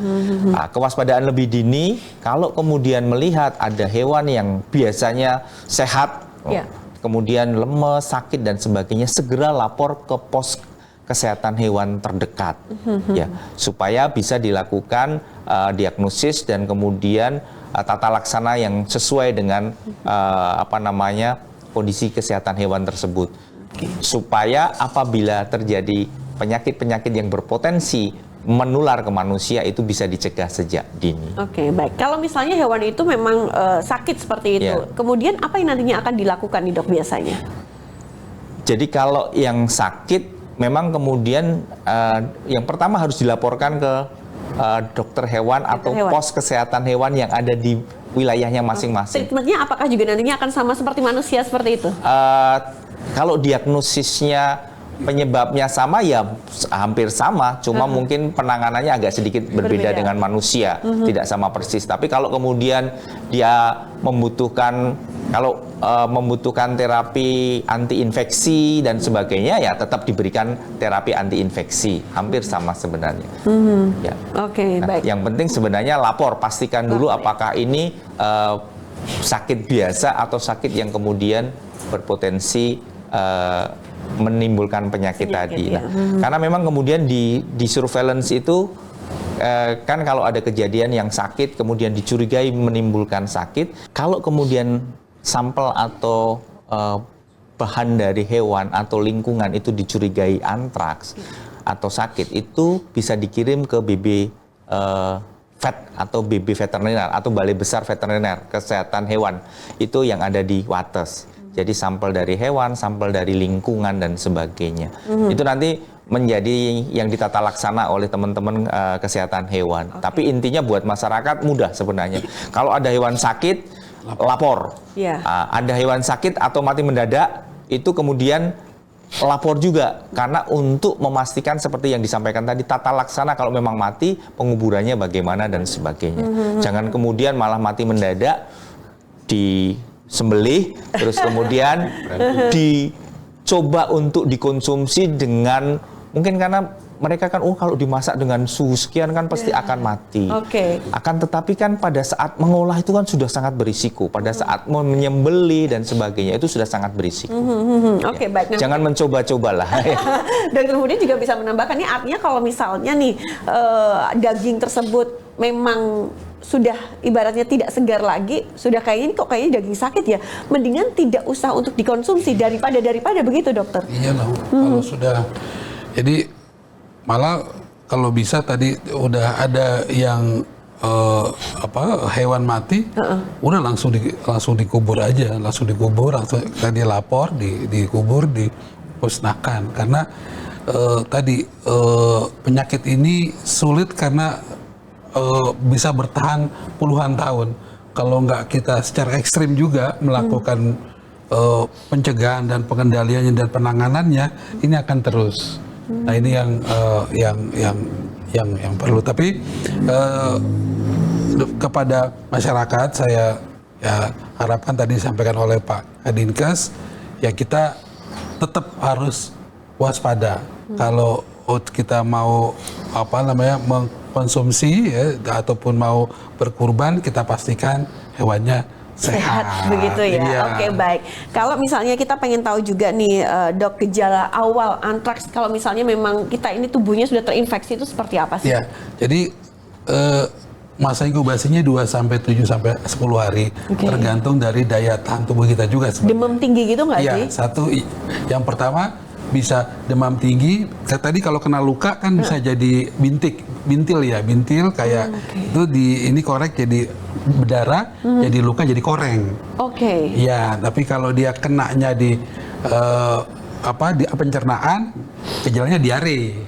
Nah, kewaspadaan lebih dini, kalau kemudian melihat ada hewan yang biasanya sehat, kemudian lemes, sakit dan sebagainya, segera lapor ke pos kesehatan hewan terdekat, ya, supaya bisa dilakukan diagnosis dan kemudian tata laksana yang sesuai dengan kondisi kesehatan hewan tersebut, supaya apabila terjadi penyakit-penyakit yang berpotensi menular ke manusia itu bisa dicegah sejak dini. Oke, baik. Kalau misalnya hewan itu memang sakit seperti itu, kemudian apa yang nantinya akan dilakukan nih Dok biasanya? Jadi kalau yang sakit memang kemudian yang pertama harus dilaporkan ke dokter hewan atau pos kesehatan hewan yang ada di wilayahnya masing-masing. Treatmentnya apakah juga nantinya akan sama seperti manusia seperti itu? Kalau diagnosisnya penyebabnya sama ya hampir sama, cuma mungkin penanganannya agak sedikit berbeda dengan manusia, tidak sama persis. Tapi kalau kemudian dia membutuhkan terapi anti-infeksi dan sebagainya, ya tetap diberikan terapi anti-infeksi, hampir sama sebenarnya. Ya. Oke, baik. Yang penting sebenarnya lapor, pastikan dulu apakah ini sakit biasa atau sakit yang kemudian berpotensi menimbulkan penyakit tadi. Ya. Karena memang kemudian di surveillance itu kan kalau ada kejadian yang sakit kemudian dicurigai menimbulkan sakit, kalau kemudian sampel atau bahan dari hewan atau lingkungan itu dicurigai antraks atau sakit, itu bisa dikirim ke BB Vet atau BB Veteriner atau Balai Besar Veteriner Kesehatan Hewan itu yang ada di Wates. Jadi sampel dari hewan, sampel dari lingkungan dan sebagainya. Itu nanti menjadi yang ditata laksana oleh teman-teman kesehatan hewan. Tapi intinya buat masyarakat mudah sebenarnya. Kalau ada hewan sakit, lapor. Ada hewan sakit atau mati mendadak, itu kemudian lapor juga. Karena untuk memastikan seperti yang disampaikan tadi, tata laksana kalau memang mati, penguburannya bagaimana dan sebagainya. Jangan kemudian malah mati mendadak, disembelih, terus kemudian dicoba untuk dikonsumsi dengan, mungkin karena mereka kan kalau dimasak dengan suhu sekian kan pasti akan mati. Akan tetapi kan pada saat mengolah itu kan sudah sangat berisiko. Pada saat menyembelih dan sebagainya itu sudah sangat berisiko. Baik. Jangan mencoba-cobalah. Dan kemudian juga bisa menambahkan, ini artinya kalau misalnya nih daging tersebut memang sudah ibaratnya tidak segar lagi, sudah kayaknya daging sakit ya, mendingan tidak usah untuk dikonsumsi daripada begitu, dokter. Iya loh, kalau sudah, jadi malah kalau bisa tadi udah ada yang hewan mati, udah langsung dikubur aja, langsung tadi lapor, dikubur, dimusnahkan, karena penyakit ini sulit karena bisa bertahan puluhan tahun. Kalau nggak kita secara ekstrim juga melakukan pencegahan dan pengendaliannya dan penanganannya, ini akan terus. Nah ini yang perlu. Tapi kepada masyarakat saya harapkan tadi disampaikan oleh Pak Kadinkes, ya kita tetap harus waspada. Kalau kita mau mengkonsumsi ataupun mau berkurban, kita pastikan hewannya sehat begitu ya. Iya. Oke, baik. Kalau misalnya kita pengen tahu juga nih, Dok, gejala awal antraks kalau misalnya memang kita ini tubuhnya sudah terinfeksi itu seperti apa sih? Ya, jadi masa inkubasinya 2-7-10 hari, tergantung dari daya tahan tubuh kita juga. Demam tinggi gitu nggak sih? Iya, yang pertama bisa demam tinggi. Tadi kalau kena luka kan bisa jadi bintil kayak itu ini korek jadi berdarah, jadi luka jadi koreng. Ya, tapi kalau dia kenanya di pencernaan, gejalanya diare.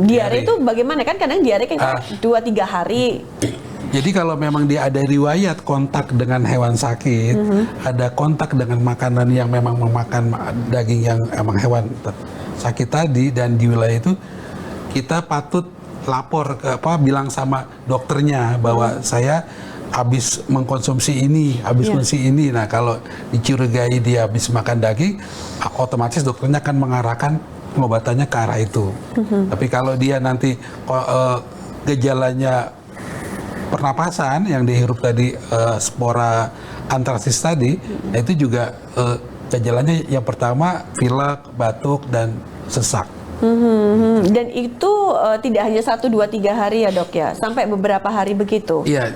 Diare itu bagaimana, kan kadang diare kan 2-3 hari. Jadi kalau memang dia ada riwayat kontak dengan hewan sakit, ada kontak dengan makanan yang memang memakan daging yang emang hewan sakit tadi, dan di wilayah itu kita patut lapor bilang sama dokternya bahwa saya habis mengkonsumsi ini, konsumsi ini. Nah kalau dicurigai dia habis makan daging, otomatis dokternya akan mengarahkan pengobatannya ke arah itu. Tapi kalau dia nanti gejalanya pernapasan yang dihirup tadi, spora antraksis tadi, nah itu juga gejalanya yang pertama pilek, batuk, dan sesak. Dan itu tidak hanya 1, 2, 3 hari ya, Dok ya, sampai beberapa hari begitu? Iya,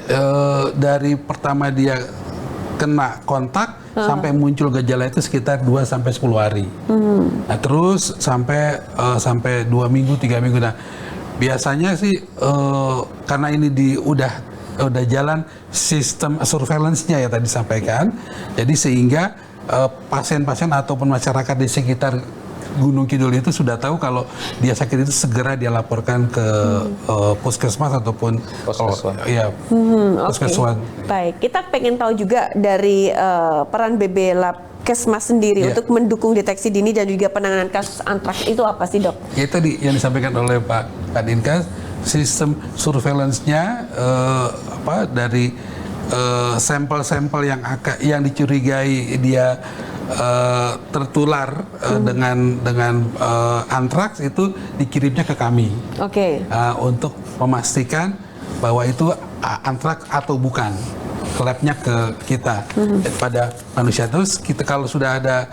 dari pertama dia kena kontak sampai muncul gejala itu sekitar 2-10 hari. Nah terus sampai 2 minggu, 3 minggu. Nah biasanya sih karena ini udah jalan sistem surveillance-nya ya tadi disampaikan, jadi sehingga pasien-pasien ataupun masyarakat di sekitar Gunung Kidul itu sudah tahu kalau dia sakit itu segera dia laporkan ke puskesmas ataupun Puskeswan. puskeswan. Baik, kita pengen tahu juga dari peran BB Labkesmas sendiri untuk mendukung deteksi dini dan juga penanganan kasus antraks itu apa sih, Dok? Ya tadi yang disampaikan oleh Pak Dinkes, sistem surveillance-nya dari sampel-sampel yang dicurigai dia tertular dengan antraks itu dikirimnya ke kami. Oke. Untuk memastikan bahwa itu antraks atau bukan, ke labnya ke kita pada manusia. Terus kita kalau sudah ada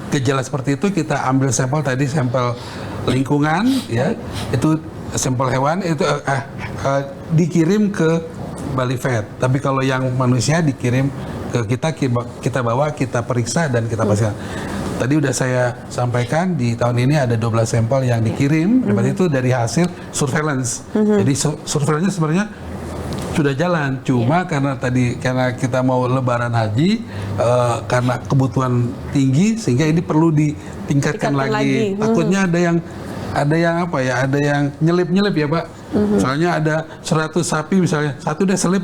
gejala seperti itu, kita ambil sampel tadi, sampel lingkungan, ya itu sampel hewan itu dikirim ke Bali Vet. Tapi kalau yang manusia dikirim ke kita bawa, kita periksa dan kita pastikan. Tadi udah saya sampaikan di tahun ini ada 12 sampel yang dikirim, itu dari hasil surveillance. Jadi surveillance sebenarnya sudah jalan, cuma karena kita mau Lebaran haji, karena kebutuhan tinggi sehingga ini perlu ditingkatkan lagi. Takutnya ada yang nyelip ya Pak. Soalnya ada 100 sapi misalnya, satu udah selip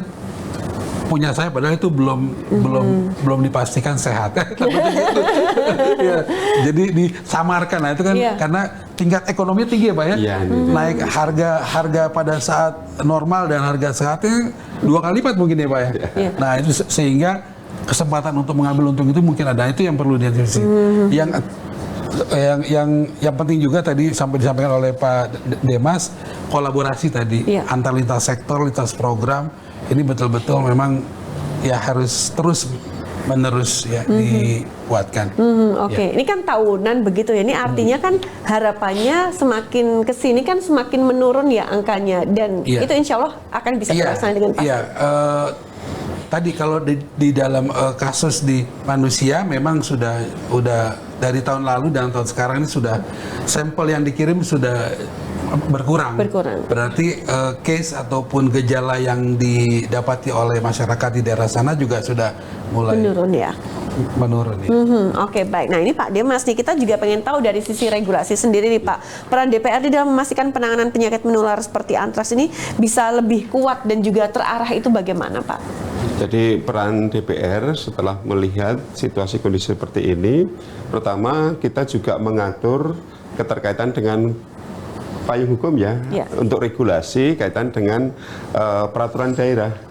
punya saya, padahal itu belum dipastikan sehat. Ya, jadi disamarkan. Nah itu kan karena tingkat ekonomi tinggi ya Pak ya. Naik harga pada saat normal dan harga sehatnya 2 kali lipat mungkin ya Pak ya. Nah itu sehingga kesempatan untuk mengambil untung itu mungkin ada. Itu yang perlu diantisipasi. Yang penting juga tadi sampai disampaikan oleh Pak Demas, kolaborasi tadi antar lintas sektor, lintas program ini betul-betul memang ya harus terus menerus ya dikuatkan. Oke. Ini kan tahunan begitu ya. Ini artinya kan harapannya semakin kesini kan semakin menurun ya angkanya, dan itu insya Allah akan bisa terlaksana dengan pasti. Tadi kalau di dalam kasus di manusia memang sudah dari tahun lalu dan tahun sekarang ini sudah sampel yang dikirim sudah berkurang. Berarti case ataupun gejala yang didapati oleh masyarakat di daerah sana juga sudah mulai menurun ya. Oke, baik. Nah ini Pak Demas nih, kita juga pengen tahu dari sisi regulasi sendiri nih Pak, peran DPRD dalam memastikan penanganan penyakit menular seperti antraks ini bisa lebih kuat dan juga terarah itu bagaimana Pak? Jadi peran DPR setelah melihat situasi kondisi seperti ini, pertama kita juga mengatur keterkaitan dengan payung hukum untuk regulasi kaitan dengan peraturan daerah.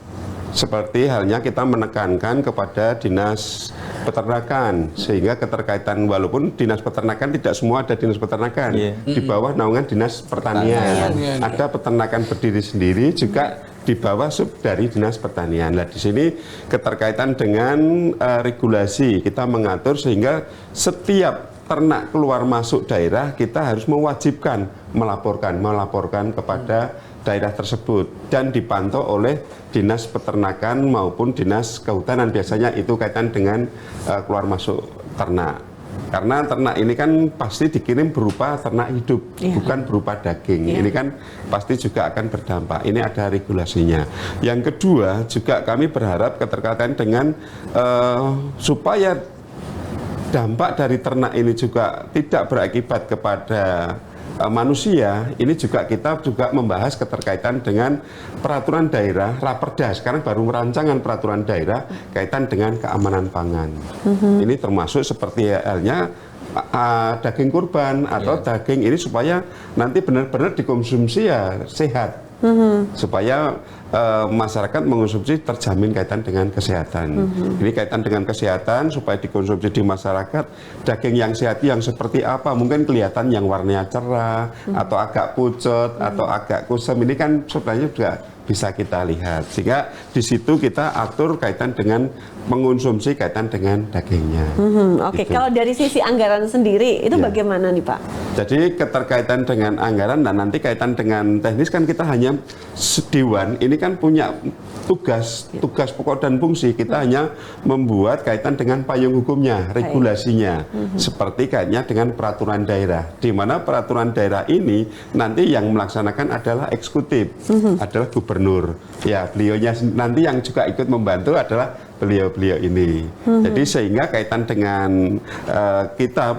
Seperti halnya kita menekankan kepada dinas peternakan, sehingga keterkaitan, walaupun dinas peternakan tidak semua ada dinas peternakan, di bawah naungan dinas pertanian. Ada peternakan berdiri sendiri juga di bawah sub dari dinas pertanian. Nah di sini keterkaitan dengan regulasi kita mengatur sehingga setiap ternak keluar masuk daerah kita harus mewajibkan melaporkan kepada daerah tersebut dan dipantau oleh dinas peternakan maupun dinas kehutanan. Biasanya itu kaitan dengan keluar masuk ternak. Karena ternak ini kan pasti dikirim berupa ternak hidup, bukan berupa daging. Ini kan pasti juga akan berdampak. Ini ada regulasinya. Yang kedua juga kami berharap keterkaitan dengan supaya dampak dari ternak ini juga tidak berakibat kepada manusia. Ini juga kita juga membahas keterkaitan dengan peraturan daerah, Raperda. Sekarang baru rancangan peraturan daerah kaitan dengan keamanan pangan. Ini termasuk seperti halnya daging kurban atau daging ini supaya nanti benar-benar dikonsumsi ya sehat. Supaya masyarakat mengonsumsi terjamin kaitan dengan kesehatan. Ini kaitan dengan kesehatan supaya dikonsumsi di masyarakat. Daging yang sehat yang seperti apa? Mungkin kelihatan yang warnanya cerah atau agak pucat atau agak kusam. Ini kan sebenarnya juga bisa kita lihat. Sehingga di situ kita atur kaitan dengan mengonsumsi kaitan dengan dagingnya. Oke, kalau dari sisi anggaran sendiri itu bagaimana nih Pak? Jadi keterkaitan dengan anggaran dan nanti kaitan dengan teknis kan kita hanya Dewan ini kan punya tugas pokok dan fungsi. Kita hanya membuat kaitan dengan payung hukumnya, regulasinya, seperti kaitannya dengan peraturan daerah. Di mana peraturan daerah ini nanti yang melaksanakan adalah eksekutif, adalah gubernur. Ya, beliaunya nanti yang juga ikut membantu adalah beliau-beliau ini. Jadi sehingga kaitan dengan kita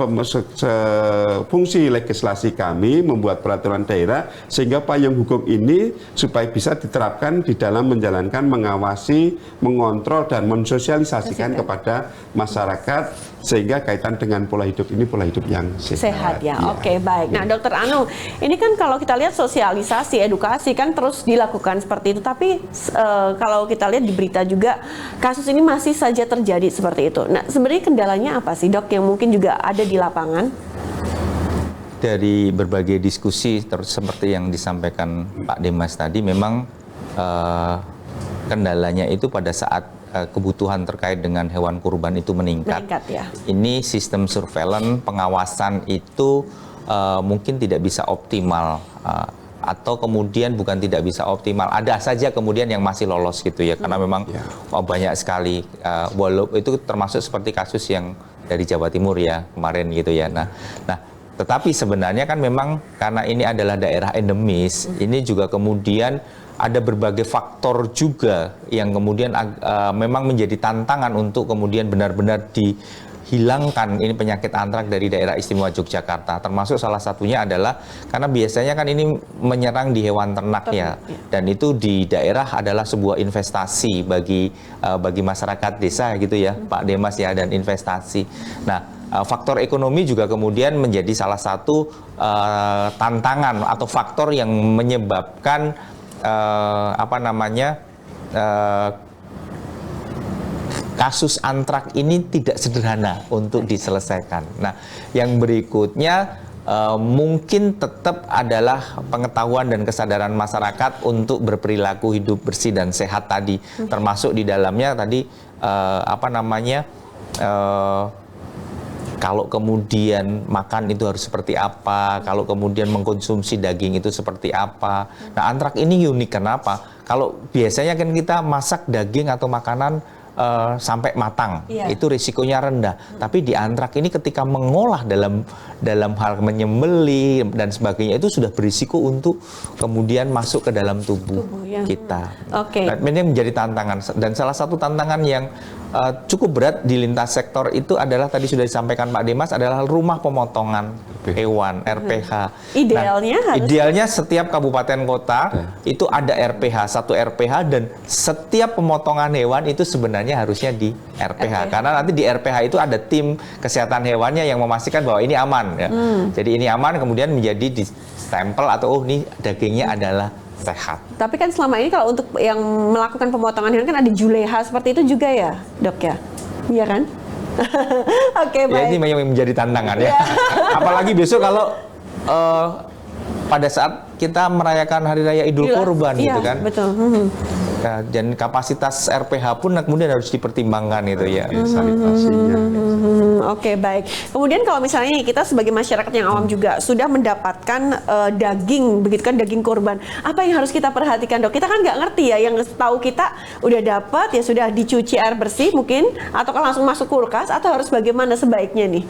fungsi legislasi kami membuat peraturan daerah sehingga payung hukum ini supaya bisa diterapkan di dalam menjalankan, mengawasi, mengontrol dan mensosialisasikan kepada masyarakat sehingga kaitan dengan pola hidup ini pola hidup yang sehat. Ya. Oke, baik. Nah, Dokter Anu, ini kan kalau kita lihat sosialisasi, edukasi kan terus dilakukan seperti itu, tapi kalau kita lihat di berita juga kasus ini masih saja terjadi seperti itu. Nah, sebenarnya kendalanya apa sih, Dok, yang mungkin juga ada di lapangan? Dari berbagai diskusi seperti yang disampaikan Pak Demas tadi, memang kendalanya itu pada saat kebutuhan terkait dengan hewan kurban itu meningkat. Ya. Ini sistem surveillance, pengawasan itu mungkin tidak bisa optimal. Atau kemudian bukan tidak bisa optimal, ada saja kemudian yang masih lolos gitu ya, karena memang banyak sekali, walaupun itu termasuk seperti kasus yang dari Jawa Timur ya kemarin gitu ya. Nah, tetapi sebenarnya kan memang karena ini adalah daerah endemis, ini juga kemudian ada berbagai faktor juga yang kemudian memang menjadi tantangan untuk kemudian benar-benar hilangkan ini penyakit antrak dari daerah istimewa Yogyakarta, termasuk salah satunya adalah karena biasanya kan ini menyerang di hewan ternak ya, dan itu di daerah adalah sebuah investasi bagi masyarakat desa gitu ya, Pak Demas ya, dan investasi. Nah, faktor ekonomi juga kemudian menjadi salah satu tantangan atau faktor yang menyebabkan kasus antrak ini tidak sederhana untuk diselesaikan. Nah, yang berikutnya mungkin tetap adalah pengetahuan dan kesadaran masyarakat untuk berperilaku hidup bersih dan sehat tadi, termasuk di dalamnya tadi kalau kemudian makan itu harus seperti apa, kalau kemudian mengkonsumsi daging itu seperti apa. Nah, antrak ini unik kenapa? Kalau biasanya kan kita masak daging atau makanan sampai matang, itu risikonya rendah. Tapi di antrak ini ketika mengolah dalam hal menyembelih dan sebagainya itu sudah berisiko untuk kemudian masuk ke dalam tubuh kita. Nah, ini menjadi tantangan, dan salah satu tantangan yang cukup berat di lintas sektor itu adalah tadi sudah disampaikan Pak Demas, adalah rumah pemotongan hewan (RPH). Idealnya setiap kabupaten kota itu ada RPH, satu RPH, dan setiap pemotongan hewan itu sebenarnya harusnya di RPH. Karena nanti di RPH itu ada tim kesehatan hewannya yang memastikan bahwa ini aman ya. Jadi ini aman, kemudian menjadi di stempel atau ini dagingnya adalah sehat. Tapi kan selama ini kalau untuk yang melakukan pemotongan hewan kan ada juleha seperti itu juga ya, Dok ya? Iya kan? Oke, baik. Ya, ini yang menjadi tantangan ya. Apalagi besok kalau pada saat kita merayakan Hari Raya Idul Kurban gitu kan. Betul. Ya, dan kapasitas RPH pun kemudian harus dipertimbangkan itu ya. Sanitasinya. Oke, baik. Kemudian kalau misalnya kita sebagai masyarakat yang awam juga sudah mendapatkan daging, begitu kan, daging kurban, apa yang harus kita perhatikan, Dok? Kita kan nggak ngerti ya, yang tahu kita udah dapat ya sudah dicuci air bersih mungkin, atau langsung masuk kulkas, atau harus bagaimana sebaiknya nih?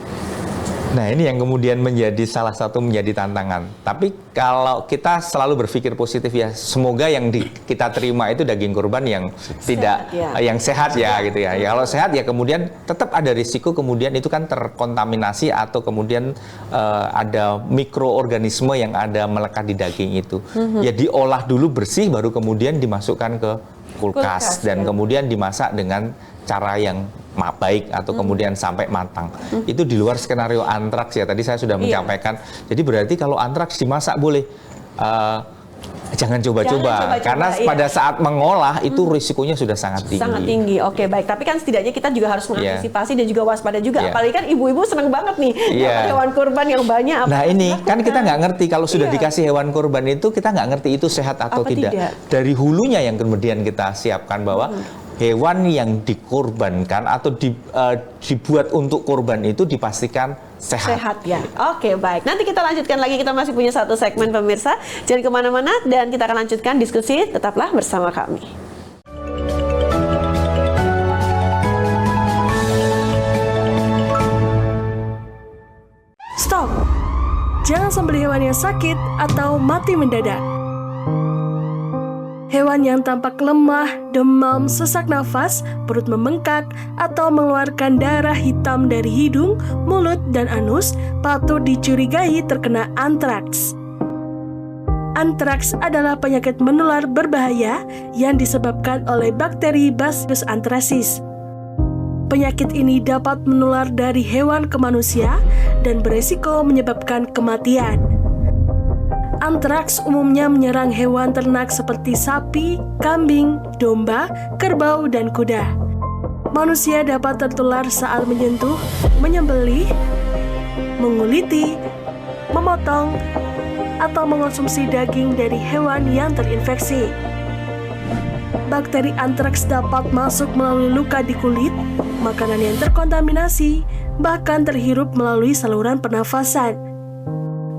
Nah, ini yang kemudian menjadi salah satu menjadi tantangan. Tapi kalau kita selalu berpikir positif ya, semoga yang kita terima itu daging kurban yang yang sehat ya gitu ya. Ya, kalau sehat ya kemudian tetap ada risiko kemudian itu kan terkontaminasi atau kemudian ada mikroorganisme yang ada melekat di daging itu. Ya diolah dulu bersih baru kemudian dimasukkan ke kulkas dan kemudian dimasak dengan cara yang baik atau kemudian sampai matang. Itu di luar skenario antraks ya, tadi saya sudah menyampaikan. Jadi berarti kalau antraks dimasak boleh, jangan coba-coba karena pada saat mengolah itu risikonya sudah sangat tinggi. Sangat tinggi. Oke, baik. Tapi kan setidaknya kita juga harus mengantisipasi dan juga waspada juga. Apalagi kan ibu-ibu senang banget nih dapat hewan kurban yang banyak. Nah, ini kan kita nggak ngerti kalau sudah dikasih hewan kurban itu, kita nggak ngerti itu sehat atau tidak. Dari hulunya yang kemudian kita siapkan bahwa hewan yang dikorbankan atau dibuat untuk kurban itu dipastikan sehat. Sehat ya. Oke, baik. Nanti kita lanjutkan lagi. Kita masih punya satu segmen pemirsa. Jangan kemana-mana dan kita akan lanjutkan diskusi. Tetaplah bersama kami. Stop! Jangan sembelih hewan yang sakit atau mati mendadak. Hewan yang tampak lemah, demam, sesak nafas, perut membengkak, atau mengeluarkan darah hitam dari hidung, mulut, dan anus patut dicurigai terkena antraks. Antraks adalah penyakit menular berbahaya yang disebabkan oleh bakteri Bacillus anthracis. Penyakit ini dapat menular dari hewan ke manusia dan beresiko menyebabkan kematian. Antraks umumnya menyerang hewan ternak seperti sapi, kambing, domba, kerbau, dan kuda. Manusia dapat tertular saat menyentuh, menyembelih, menguliti, memotong, atau mengonsumsi daging dari hewan yang terinfeksi. Bakteri antraks dapat masuk melalui luka di kulit, makanan yang terkontaminasi, bahkan terhirup melalui saluran pernafasan.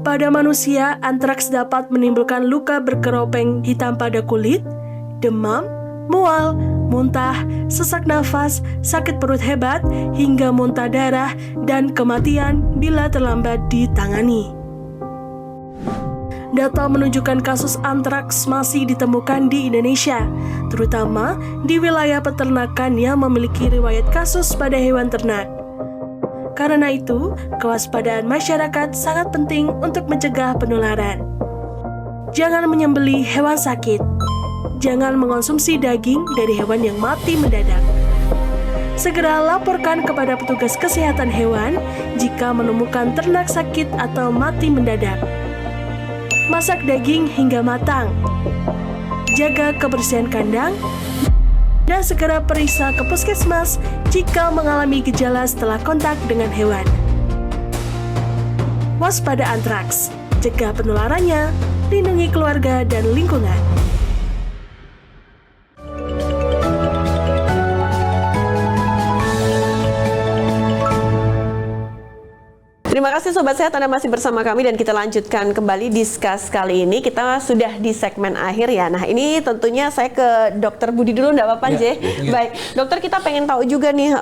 Pada manusia, antraks dapat menimbulkan luka berkeropeng hitam pada kulit, demam, mual, muntah, sesak nafas, sakit perut hebat, hingga muntah darah, dan kematian bila terlambat ditangani. Data menunjukkan kasus antraks masih ditemukan di Indonesia, terutama di wilayah peternakan yang memiliki riwayat kasus pada hewan ternak. Karena itu, kewaspadaan masyarakat sangat penting untuk mencegah penularan. Jangan menyembelih hewan sakit. Jangan mengonsumsi daging dari hewan yang mati mendadak. Segera laporkan kepada petugas kesehatan hewan jika menemukan ternak sakit atau mati mendadak. Masak daging hingga matang. Jaga kebersihan kandang dan segera periksa ke puskesmas jika mengalami gejala setelah kontak dengan hewan. Waspada antraks, cegah penularannya, lindungi keluarga dan lingkungan. Terima kasih Sobat Sehat, Anda masih bersama kami dan kita lanjutkan kembali diskus kali ini. Kita sudah di segmen akhir ya. Nah ini tentunya saya ke Dokter Budi dulu, enggak apa-apa J? Baik, dokter, kita pengen tahu juga nih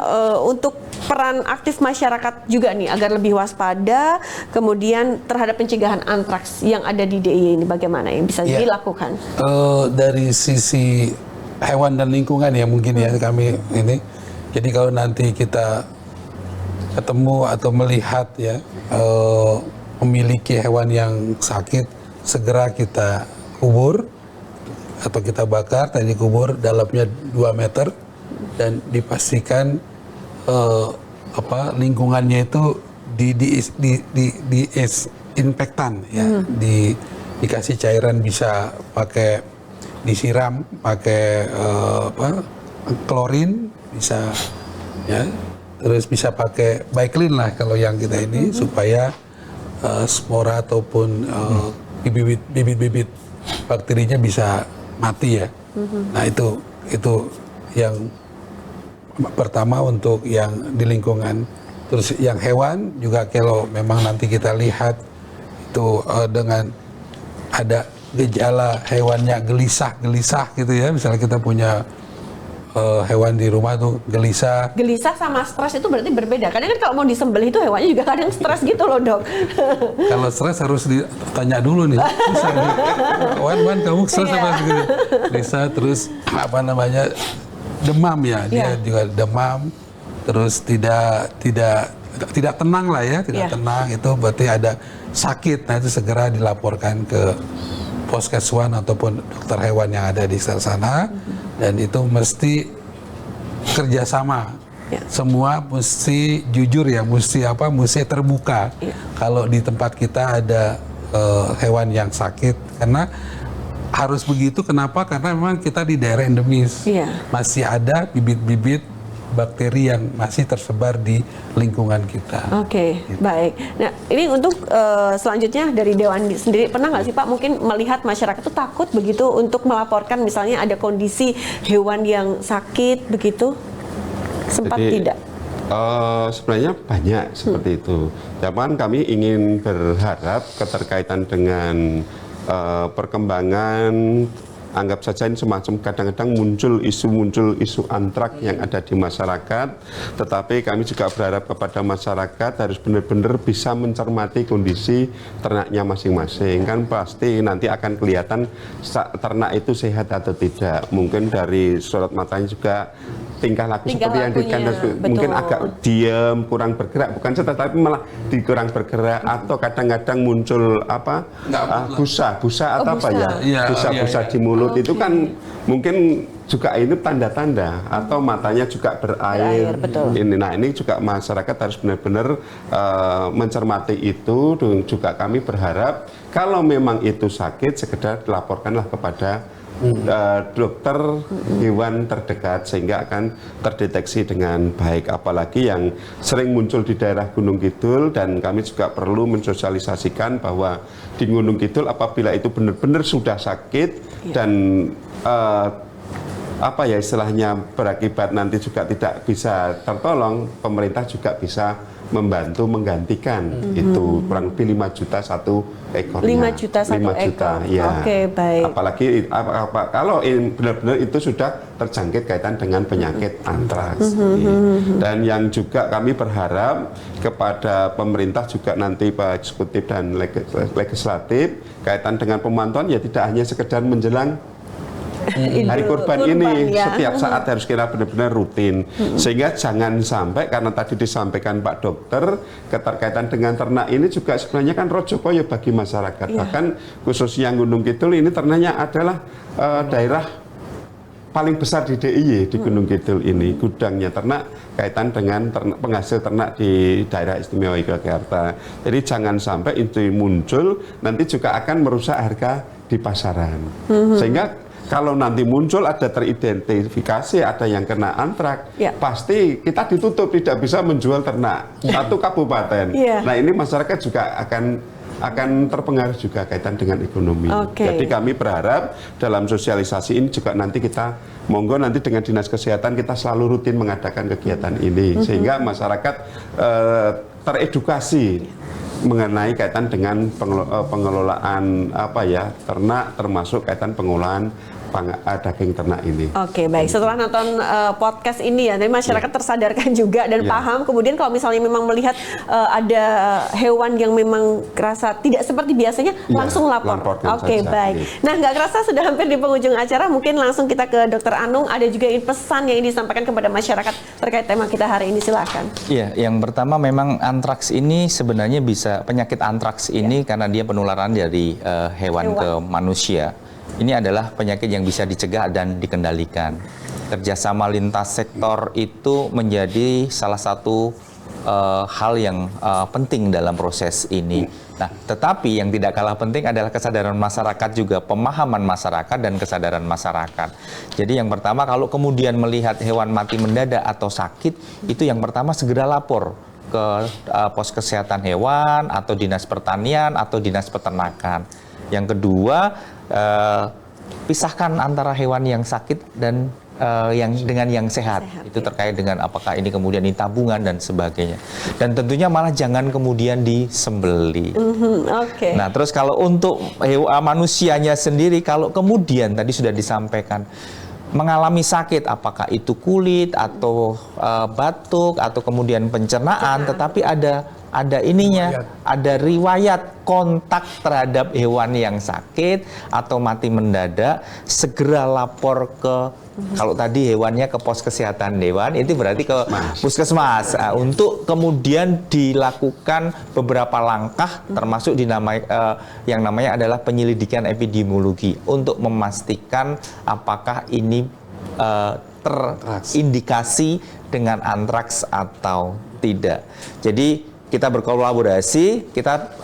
untuk peran aktif masyarakat juga nih agar lebih waspada kemudian terhadap pencegahan antraks yang ada di DIY ini, bagaimana yang bisa dilakukan? Dari sisi hewan dan lingkungan ya mungkin ya kami ini. Jadi kalau nanti kita ketemu atau melihat ya memiliki hewan yang sakit, segera kita kubur atau kita bakar, tadi kubur dalamnya 2 meter dan dipastikan lingkungannya itu disinfektan ya, dikasih cairan, bisa pakai disiram pakai klorin bisa ya. Terus bisa pakai Biclean lah kalau yang kita ini supaya spora ataupun bibit-bibit bakterinya bisa mati ya. Nah itu yang pertama untuk yang di lingkungan. Terus yang hewan juga kalau memang nanti kita lihat itu dengan ada gejala hewannya gelisah gitu ya, misalnya kita punya hewan di rumah tuh gelisah. Gelisah sama stres itu berarti berbeda. Karena kan kalau mau disembelih itu hewannya juga kadang stres gitu loh dok. Kalau stres harus ditanya dulu nih. Wan kamu stres apa gitu? Gelisah terus demam ya. Dia juga demam. Terus tidak tenang lah ya, tenang itu berarti ada sakit. Nah itu segera dilaporkan ke Puskeswan ataupun dokter hewan yang ada di sana. Dan itu mesti kerjasama, semua mesti jujur ya, mesti terbuka. Kalau di tempat kita ada hewan yang sakit, karena harus begitu. Kenapa? Karena memang kita di daerah endemis, masih ada bibit-bibit bakteri yang masih tersebar di lingkungan kita. Oke, baik. Nah, ini untuk selanjutnya dari Dewan sendiri, pernah nggak sih Pak mungkin melihat masyarakat itu takut begitu untuk melaporkan misalnya ada kondisi hewan yang sakit begitu? Sempat tidak? Sebenarnya banyak seperti itu. Cuman kami ingin berharap keterkaitan dengan perkembangan anggap saja ini semacam kadang-kadang muncul isu antrak yang ada di masyarakat, tetapi kami juga berharap kepada masyarakat harus benar-benar bisa mencermati kondisi ternaknya masing-masing. Kan pasti nanti akan kelihatan ternak itu sehat atau tidak. Mungkin dari sorot matanya juga tingkah laku seperti yang mungkin agak diam, kurang bergerak, bukan tetapi malah kurang bergerak, atau kadang-kadang muncul busa atau apa ya, busa di mulut. Itu kan mungkin juga ini tanda-tanda, atau matanya juga berair. Ini juga masyarakat harus benar-benar mencermati itu. Dan juga kami berharap kalau memang itu sakit, sekedar dilaporkanlah kepada dokter hewan terdekat sehingga akan terdeteksi dengan baik. Apalagi yang sering muncul di daerah Gunung Kidul, dan kami juga perlu mensosialisasikan bahwa di Gunung Kidul apabila itu benar-benar sudah sakit dan istilahnya berakibat nanti juga tidak bisa tertolong, pemerintah juga bisa membantu menggantikan itu kurang lebih 5 juta satu ekornya. 5 juta satu ekor. Ya. Oke, baik. Apalagi kalau benar-benar itu sudah terjangkit kaitan dengan penyakit antraks. Dan yang juga kami berharap kepada pemerintah juga nanti Pak Eksekutif dan Legislatif kaitan dengan pemantauan, ya tidak hanya sekedar menjelang hari kurban ini, setiap saat harus kita benar-benar rutin, sehingga jangan sampai, karena tadi disampaikan Pak Dokter, keterkaitan dengan ternak ini juga sebenarnya kan rojokoyo bagi masyarakat. Bahkan khususnya Gunung Kidul ini ternaknya adalah daerah paling besar di DIY, di Gunung Kidul ini gudangnya ternak kaitan dengan penghasil ternak di daerah istimewa Yogyakarta. Jadi jangan sampai itu muncul nanti juga akan merusak harga di pasaran, sehingga kalau nanti muncul ada teridentifikasi ada yang kena antrak, pasti kita ditutup, tidak bisa menjual ternak satu kabupaten. Nah ini masyarakat juga akan terpengaruh juga kaitan dengan ekonomi. Jadi kami berharap dalam sosialisasi ini juga nanti kita monggo nanti dengan Dinas Kesehatan kita selalu rutin mengadakan kegiatan ini sehingga masyarakat teredukasi mengenai kaitan dengan pengelolaan ternak, termasuk kaitan pengolahan daging ternak ini. Oke, baik. Setelah nonton podcast ini ya, jadi masyarakat tersadarkan juga dan paham. Kemudian kalau misalnya memang melihat ada hewan yang memang kerasa tidak seperti biasanya, langsung lapor. Oke, baik. Nah, nggak kerasa sudah hampir di penghujung acara. Mungkin langsung kita ke Dr. Anung. Ada juga pesan yang disampaikan kepada masyarakat terkait tema kita hari ini. Silakan. Iya, yang pertama memang antraks ini sebenarnya penyakit antraks ini karena dia penularan dari hewan ke manusia. Ini adalah penyakit yang bisa dicegah dan dikendalikan. Kerjasama lintas sektor itu menjadi salah satu hal yang penting dalam proses ini. Nah, tetapi yang tidak kalah penting adalah kesadaran masyarakat juga, pemahaman masyarakat dan kesadaran masyarakat. Jadi yang pertama, kalau kemudian melihat hewan mati mendadak atau sakit, itu yang pertama segera lapor ke pos kesehatan hewan atau dinas pertanian atau dinas peternakan. Yang kedua, pisahkan antara hewan yang sakit dan dengan yang sehat. Itu terkait dengan apakah ini kemudian ini tabungan dan sebagainya. Dan tentunya malah jangan kemudian disembeli. Nah, terus kalau untuk manusianya sendiri, kalau kemudian tadi sudah disampaikan mengalami sakit, apakah itu kulit atau batuk atau kemudian pencernaan, tetapi ada riwayat kontak terhadap hewan yang sakit atau mati mendadak, segera lapor ke kalau tadi hewannya ke pos kesehatan hewan, itu berarti ke puskesmas untuk kemudian dilakukan beberapa langkah termasuk yang namanya adalah penyelidikan epidemiologi untuk memastikan apakah ini terindikasi dengan antraks atau tidak. Jadi kita berkolaborasi, kita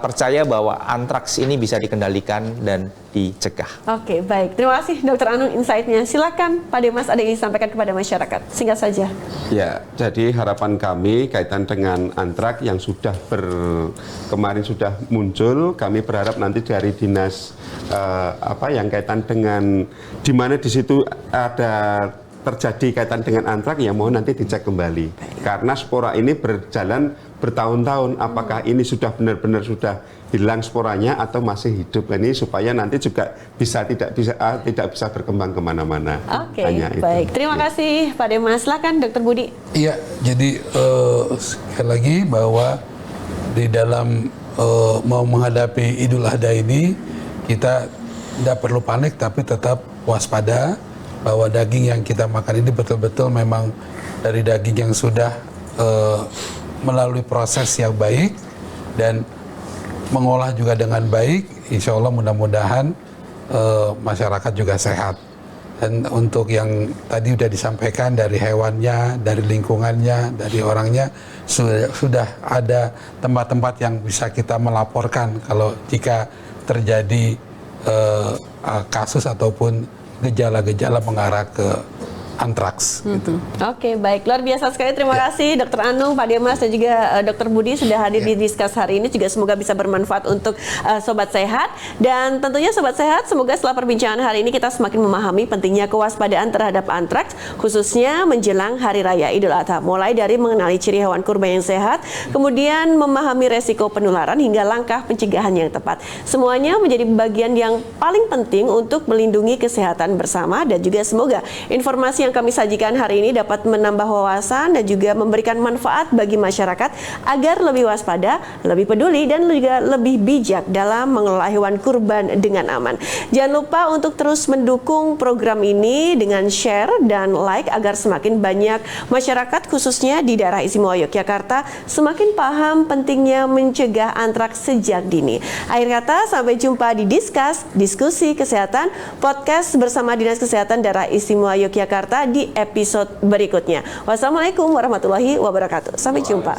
percaya bahwa antraks ini bisa dikendalikan dan dicegah. Oke, baik. Terima kasih Dr. Anung insight-nya. Silakan Pak Demas, ada yang disampaikan kepada masyarakat. Singkat saja. Ya, jadi harapan kami kaitan dengan antraks yang sudah kemarin sudah muncul, kami berharap nanti dari dinas yang kaitan dengan di mana di situ ada terjadi kaitan dengan antraks, ya mohon nanti dicek kembali. Karena spora ini berjalan bertahun-tahun, apakah ini sudah benar-benar sudah hilang sporanya atau masih hidup, ini supaya nanti juga tidak bisa berkembang kemana-mana. Oke, baik. Terima kasih Pak Demas. Silakan Dr. Budi. Iya, jadi sekali lagi bahwa di dalam mau menghadapi Idul Adha ini kita tidak perlu panik tapi tetap waspada bahwa daging yang kita makan ini betul-betul memang dari daging yang sudah melalui proses yang baik dan mengolah juga dengan baik. Insya Allah mudah-mudahan masyarakat juga sehat. Dan untuk yang tadi sudah disampaikan dari hewannya, dari lingkungannya, dari orangnya, sudah ada tempat-tempat yang bisa kita melaporkan kalau jika terjadi kasus ataupun gejala-gejala mengarah ke antraks. Gitu. Oke, baik. Luar biasa sekali. Terima kasih Dr. Anung, Pak Demas, dan juga Dr. Budi sudah hadir di Discuss hari ini. Juga semoga bisa bermanfaat untuk Sobat Sehat. Dan tentunya Sobat Sehat, semoga setelah perbincangan hari ini kita semakin memahami pentingnya kewaspadaan terhadap antraks, khususnya menjelang Hari Raya Idul Adha. Mulai dari mengenali ciri hewan kurban yang sehat, kemudian memahami resiko penularan, hingga langkah pencegahan yang tepat. Semuanya menjadi bagian yang paling penting untuk melindungi kesehatan bersama, dan juga semoga informasi yang kami sajikan hari ini dapat menambah wawasan dan juga memberikan manfaat bagi masyarakat agar lebih waspada, lebih peduli, dan juga lebih bijak dalam mengelola hewan kurban dengan aman. Jangan lupa untuk terus mendukung program ini dengan share dan like agar semakin banyak masyarakat khususnya di daerah istimewa Yogyakarta semakin paham pentingnya mencegah antraks sejak dini. Akhir kata, sampai jumpa di Discuss, Diskusi Kesehatan, podcast bersama Dinas Kesehatan Daerah Istimewa Yogyakarta di episode berikutnya. Wassalamualaikum warahmatullahi wabarakatuh. Sampai jumpa.